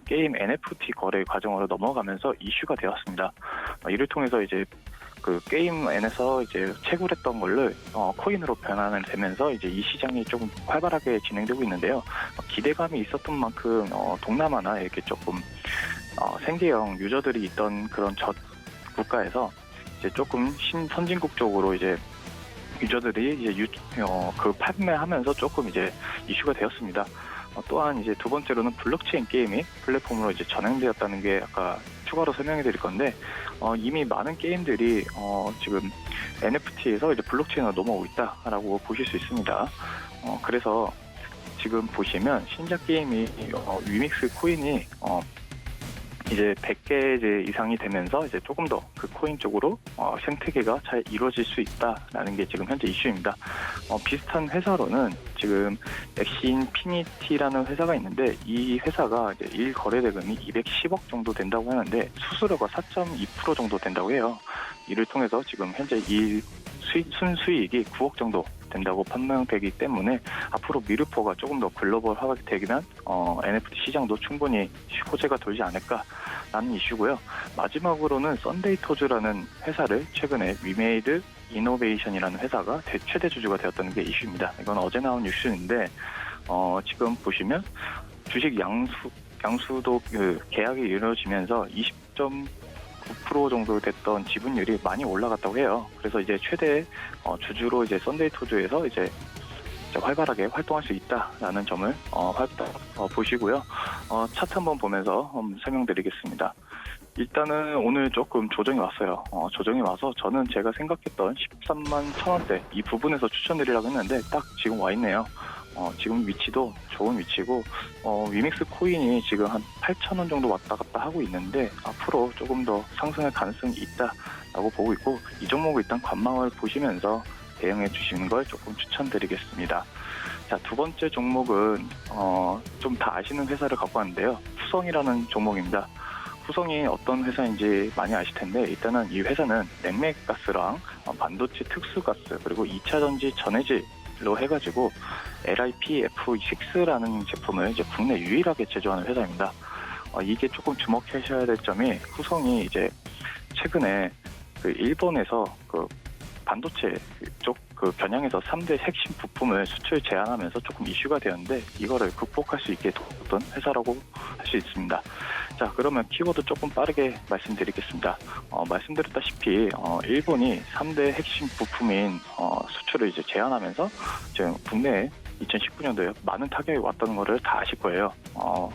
게임 NFT 거래 과정으로 넘어가면서 이슈가 되었습니다. 이를 통해서 이제 그 게임 안에서 이제 채굴했던 걸로 코인으로 변환을 되면서 이제 이 시장이 조금 활발하게 진행되고 있는데요. 기대감이 있었던 만큼 동남아나 이렇게 조금 생계형 유저들이 있던 그런 국가에서 이제 조금 신선진국 쪽으로 이제 유저들이 이제 그 판매하면서 조금 이제 이슈가 되었습니다. 또한 이제 두 번째로는 블록체인 게임이 플랫폼으로 이제 전환되었다는 게 아까 추가로 설명해 드릴 건데, 이미 많은 게임들이 지금 NFT에서 이제 블록체인으로 넘어오고 있다라고 보실 수 있습니다. 그래서 지금 보시면 신작 게임이 위믹스 코인이 이제 100개 이제 이상이 되면서 이제 조금 더 그 코인 쪽으로 생태계가 잘 이루어질 수 있다라는 게 지금 현재 이슈입니다. 비슷한 회사로는 지금 엑시인피니티라는 회사가 있는데, 이 회사가 이제 일 거래 대금이 210억 정도 된다고 하는데 수수료가 4.2% 정도 된다고 해요. 이를 통해서 지금 현재 일 순수익이 9억 정도 된다고 판명되기 때문에 앞으로 미르4가 조금 더 글로벌하게 되면 NFT 시장도 충분히 호재가 돌지 않을까라는 이슈고요. 마지막으로는 썬데이토즈라는 회사를 최근에 위메이드 이노베이션이라는 회사가 최대 주주가 되었다는 게 이슈입니다. 이건 어제 나온 뉴스인데, 지금 보시면 주식 양수도 그 계약이 이루어지면서 20.9% 정도 됐던 지분율이 많이 올라갔다고 해요. 그래서 이제 최대 주주로 이제 썬데이토즈에서 이제 활발하게 활동할 수 있다라는 점을 보시고고요. 차트 한번 보면서 설명드리겠습니다. 일단은 오늘 조금 조정이 왔어요. 조정이 와서 저는 제가 생각했던 13만 1,000원대 이 부분에서 추천드리려고 했는데 딱 지금 와 있네요. 지금 위치도 좋은 위치고, 위믹스 코인이 지금 한 8,000원 정도 왔다 갔다 하고 있는데 앞으로 조금 더 상승할 가능성이 있다라고 보고 있고, 이 종목을 일단 관망을 보시면서 대응해 주시는 걸 조금 추천드리겠습니다. 자, 두 번째 종목은 좀 다 아시는 회사를 갖고 왔는데요. 후성이라는 종목입니다. 후성이 어떤 회사인지 많이 아실 텐데, 일단은 이 회사는 냉매가스랑 반도체 특수가스 그리고 2차전지 전해질로 해가지고 LiPF6라는 제품을 이제 국내 유일하게 제조하는 회사입니다. 이게 조금 주목하셔야 될 점이, 후성이 이제 최근에 그 일본에서 그 반도체 쪽 그 겨냥해서 3대 핵심 부품을 수출 제한하면서 조금 이슈가 되었는데, 이거를 극복할 수 있게 도왔던 회사라고 할 수 있습니다. 자, 그러면 키워드 조금 빠르게 말씀드리겠습니다. 말씀드렸다시피 일본이 3대 핵심 부품인 수출을 이제 제한하면서 지금 국내에 2019년도에 많은 타격이 왔다는 것을 다 아실 거예요.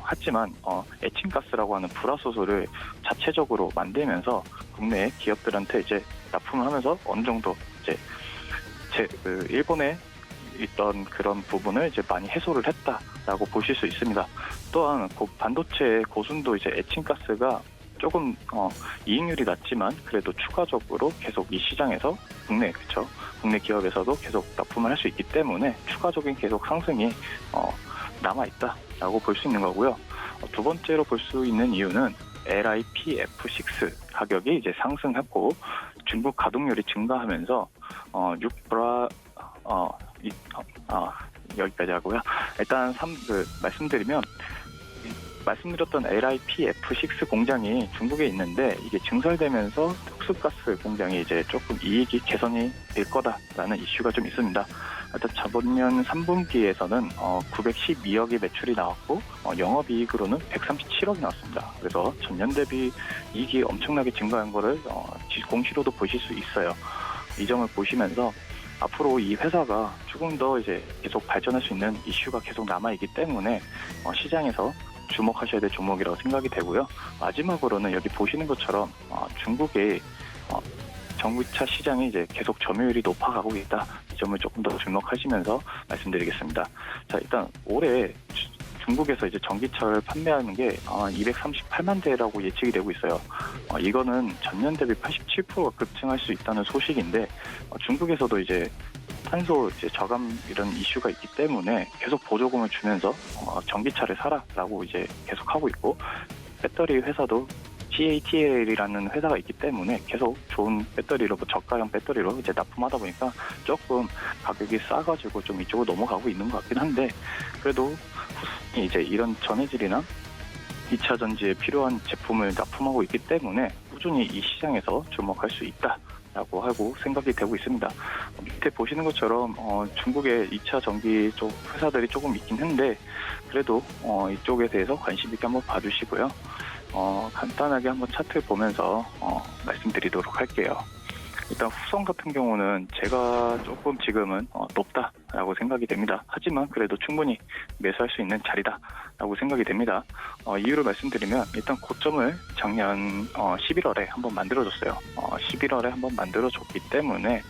하지만 에칭가스라고 하는 불화소수를 자체적으로 만들면서 국내 기업들한테 이제 납품을 하면서 어느 정도 이제 그 일본에 있던 그런 부분을 이제 많이 해소를 했다라고 보실 수 있습니다. 또한 반도체 고순도 이제 에칭가스가 조금 이익률이 낮지만 그래도 추가적으로 계속 이 시장에서 국내 기업에서도 계속 납품을 할 수 있기 때문에 추가적인 계속 상승이 남아 있다라고 볼 수 있는 거고요. 두 번째로 볼 수 있는 이유는 LiPF6 가격이 이제 상승했고 중국 가동률이 증가하면서 여기까지 하고요. 일단 말씀드리면, 말씀드렸던 LiPF6 공장이 중국에 있는데 이게 증설되면서 옥수가스 공장이 이제 조금 이익이 개선이 될 거다라는 이슈가 좀 있습니다. 일단 저번 3분기에서는 912억의 매출이 나왔고 영업이익으로는 137억이 나왔습니다. 그래서 전년 대비 이익이 엄청나게 증가한 거를 공시로도 보실 수 있어요. 이 점을 보시면서 앞으로 이 회사가 조금 더 이제 계속 발전할 수 있는 이슈가 계속 남아있기 때문에 시장에서 주목하셔야 될 종목이라고 생각이 되고요. 마지막으로는 여기 보시는 것처럼 중국의 전기차 시장이 이제 계속 점유율이 높아가고 있다. 이 점을 조금 더 주목하시면서 말씀드리겠습니다. 자, 일단 올해 중국에서 이제 전기차를 판매하는 게 238만 대라고 예측이 되고 있어요. 이거는 전년 대비 87%가 급증할 수 있다는 소식인데 중국에서도 이제 탄소 이제 저감 이런 이슈가 있기 때문에 계속 보조금을 주면서 전기차를 사라라고 이제 계속 하고 있고 배터리 회사도 CATL이라는 회사가 있기 때문에 계속 좋은 배터리로 저가형 배터리로 이제 납품하다 보니까 조금 가격이 싸가지고 좀 이쪽으로 넘어가고 있는 것 같긴 한데 그래도 후순위 이제 이런 전해질이나 2차 전지에 필요한 제품을 납품하고 있기 때문에 꾸준히 이 시장에서 주목할 수 있다라고 하고 생각이 되고 있습니다. 밑에 보시는 것처럼 중국의 2차 전기 쪽 회사들이 조금 있긴 한데 그래도 이쪽에 대해서 관심 있게 한번 봐주시고요. 간단하게 한번 차트를 보면서 말씀드리도록 할게요. 일단 후성 같은 경우는 제가 조금 지금은 높다라고 생각이 됩니다. 하지만 그래도 충분히 매수할 수 있는 자리다라고 생각이 됩니다. 이유를 말씀드리면 일단 고점을 작년 11월에 한번 만들어줬어요. 11월에 한번 만들어줬기 때문에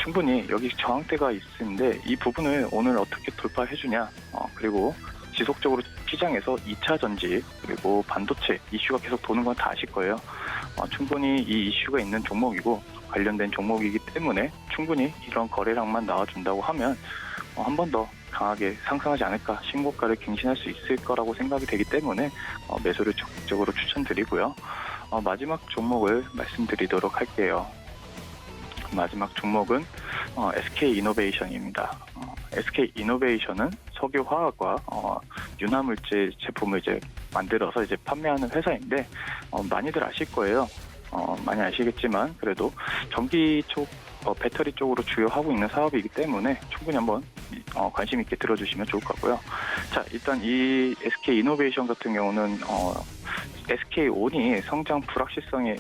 충분히 여기 저항대가 있는데 이 부분을 오늘 어떻게 돌파해주냐 그리고 지속적으로 시장에서 2차 전지 그리고 반도체 이슈가 계속 도는 건 다 아실 거예요. 충분히 이 이슈가 있는 종목이고 관련된 종목이기 때문에 충분히 이런 거래량만 나와준다고 하면 한 번 더 강하게 상승하지 않을까 신고가를 갱신할 수 있을 거라고 생각이 되기 때문에 매수를 적극적으로 추천드리고요. 마지막 종목을 말씀드리도록 할게요. 마지막 종목은 SK이노베이션입니다. SK이노베이션은 석유화학과 윤화물질 제품을 이제 만들어서 이제 판매하는 회사인데 많이들 아실 거예요. 많이 아시겠지만 그래도 전기 쪽 배터리 쪽으로 주요하고 있는 사업이기 때문에 충분히 한번 관심 있게 들어주시면 좋을 것 같고요. 자, 일단 이 SK이노베이션 같은 경우는 SK온이 상장 불확실성이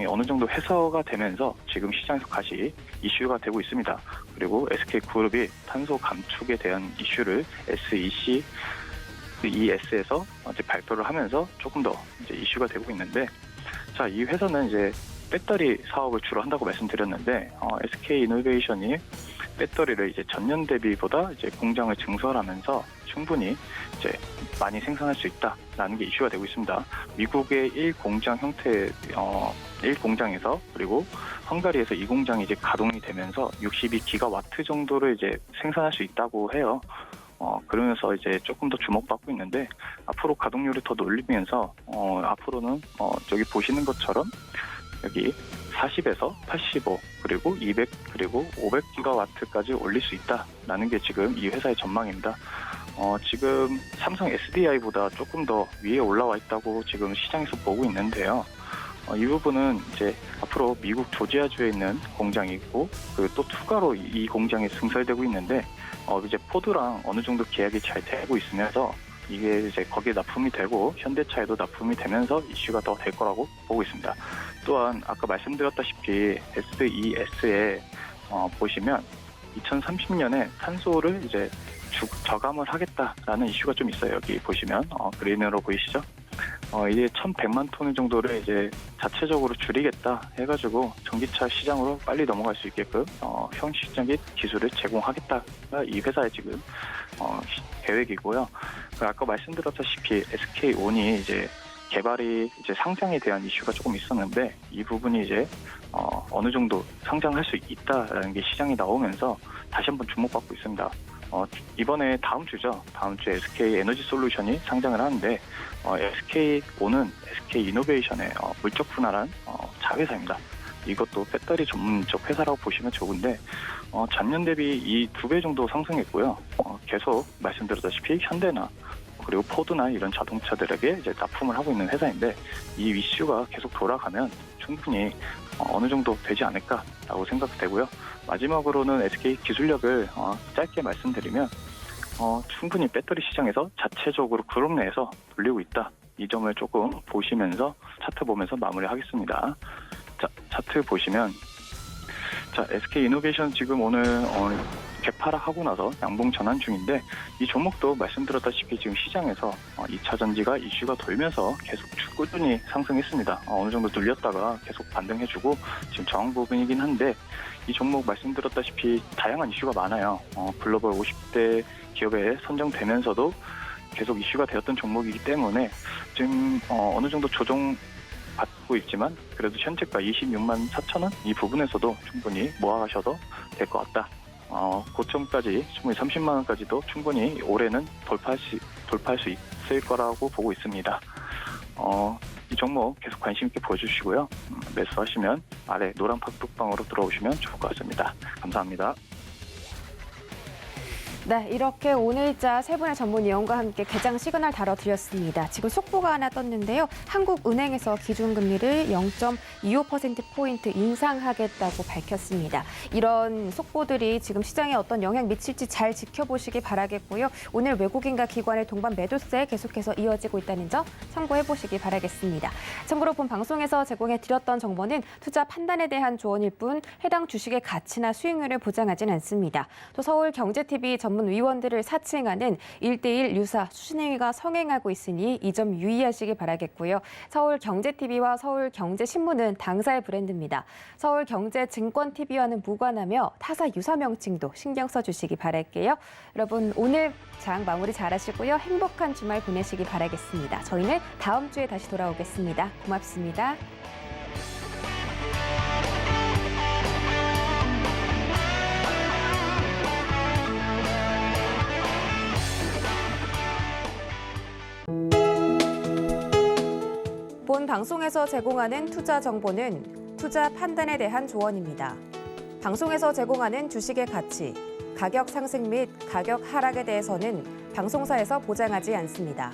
어느 정도 해소가 되면서 지금 시장에서 다시 이슈가 되고 있습니다. 그리고 SK그룹이 탄소 감축에 대한 이슈를 SEC에서 이제 발표를 하면서 조금 더 이제 이슈가 되고 있는데, 자, 이 회사는 이제 배터리 사업을 주로 한다고 말씀드렸는데, SK이노베이션이 배터리를 이제 전년 대비보다 이제 공장을 증설하면서 충분히 이제 많이 생산할 수 있다라는 게 이슈가 되고 있습니다. 미국의 1공장 형태, 1공장에서 그리고 헝가리에서 2공장이 이제 가동이 되면서 62기가와트 정도를 이제 생산할 수 있다고 해요. 그러면서 이제 조금 더 주목받고 있는데, 앞으로 가동률을 더 올리면서, 앞으로는, 저기 보시는 것처럼, 여기 40에서 85, 그리고 200, 그리고 500기가와트까지 올릴 수 있다라는 게 지금 이 회사의 전망입니다. 지금 삼성 SDI보다 조금 더 위에 올라와 있다고 지금 시장에서 보고 있는데요. 이 부분은 이제 앞으로 미국 조지아주에 있는 공장이 있고, 그리고 또 추가로 이 공장이 증설되고 있는데, 이제 포드랑 어느 정도 계약이 잘 되고 있으면서 이게 이제 거기에 납품이 되고 현대차에도 납품이 되면서 이슈가 더 될 거라고 보고 있습니다. 또한 아까 말씀드렸다시피 SES에 보시면 2030년에 탄소를 이제 저감을 하겠다라는 이슈가 좀 있어요. 여기 보시면 그린으로 보이시죠? 이제 1,100만 톤 정도를 이제 자체적으로 줄이겠다 해가지고 전기차 시장으로 빨리 넘어갈 수 있게끔 형식적인 기술을 제공하겠다가 이 회사의 지금 계획이고요. 아까 말씀드렸다시피 SK온이 이제 개발이 이제 상장에 대한 이슈가 조금 있었는데, 이 부분이 이제 어느 정도 상장할 수 있다라는 게 시장에 나오면서 다시 한번 주목받고 있습니다. 이번에 다음 주에 SK에너지솔루션이 상장을 하는데, SK온은 SK이노베이션의 물적 분할한 자회사입니다. 이것도 배터리 전문적 회사라고 보시면 좋은데, 전년 대비 이 2배 정도 상승했고요. 계속 말씀드렸다시피 현대나 그리고 포드나 이런 자동차들에게 이제 납품을 하고 있는 회사인데 이 이슈가 계속 돌아가면 충분히 어느 정도 되지 않을까라고 생각되고요. 마지막으로는 SK 기술력을 짧게 말씀드리면 충분히 배터리 시장에서 자체적으로 그룹 내에서 돌리고 있다. 이 점을 조금 보시면서 차트 보면서 마무리하겠습니다. 자, 차트 보시면 SK 이노베이션 지금 오늘 개파락하고 나서 양봉 전환 중인데 이 종목도 말씀드렸다시피 지금 시장에서 2차 전지가 이슈가 돌면서 계속 꾸준히 상승했습니다. 어느 정도 눌렸다가 계속 반등해주고 지금 저항 부분이긴 한데 이 종목 말씀드렸다시피 다양한 이슈가 많아요. 글로벌 50대 기업에 선정되면서도 계속 이슈가 되었던 종목이기 때문에 지금 어느 정도 조정 받고 있지만 그래도 현재가 26만 4천 원 이 부분에서도 충분히 모아가셔도 될 것 같다. 고점까지 충분히 30만 원까지도 충분히 올해는 돌파할 수 있을 거라고 보고 있습니다. 이 종목 계속 관심 있게 보여주시고요. 매수하시면 아래 노란 팍뚝방으로 들어오시면 좋을 것 같습니다. 감사합니다. 네, 이렇게 오늘자 세 분의 전문위원과 함께 개장 시그널 다뤄드렸습니다. 지금 속보가 하나 떴는데요. 한국은행에서 기준금리를 0.25%포인트 인상하겠다고 밝혔습니다. 이런 속보들이 지금 시장에 어떤 영향 미칠지 잘 지켜보시기 바라겠고요. 오늘 외국인과 기관의 동반 매도세 계속해서 이어지고 있다는 점 참고해보시기 바라겠습니다. 참고로 본 방송에서 제공해드렸던 정보는 투자 판단에 대한 조언일 뿐 해당 주식의 가치나 수익률을 보장하진 않습니다. 또 서울경제TV 전문 위원들을 사칭하는 1대1 유사 수신행위가 성행하고 있으니 이 점 유의하시기 바라겠고요. 서울경제TV와 서울경제신문은 당사의 브랜드입니다. 서울경제증권TV와는 무관하며 타사 유사 명칭도 신경 써주시기 바랄게요. 여러분 오늘 장 마무리 잘하시고요. 행복한 주말 보내시기 바라겠습니다. 저희는 다음 주에 다시 돌아오겠습니다. 고맙습니다. 본 방송에서 제공하는 투자 정보는 투자 판단에 대한 조언입니다. 방송에서 제공하는 주식의 가치, 가격 상승 및 가격 하락에 대해서는 방송사에서 보장하지 않습니다.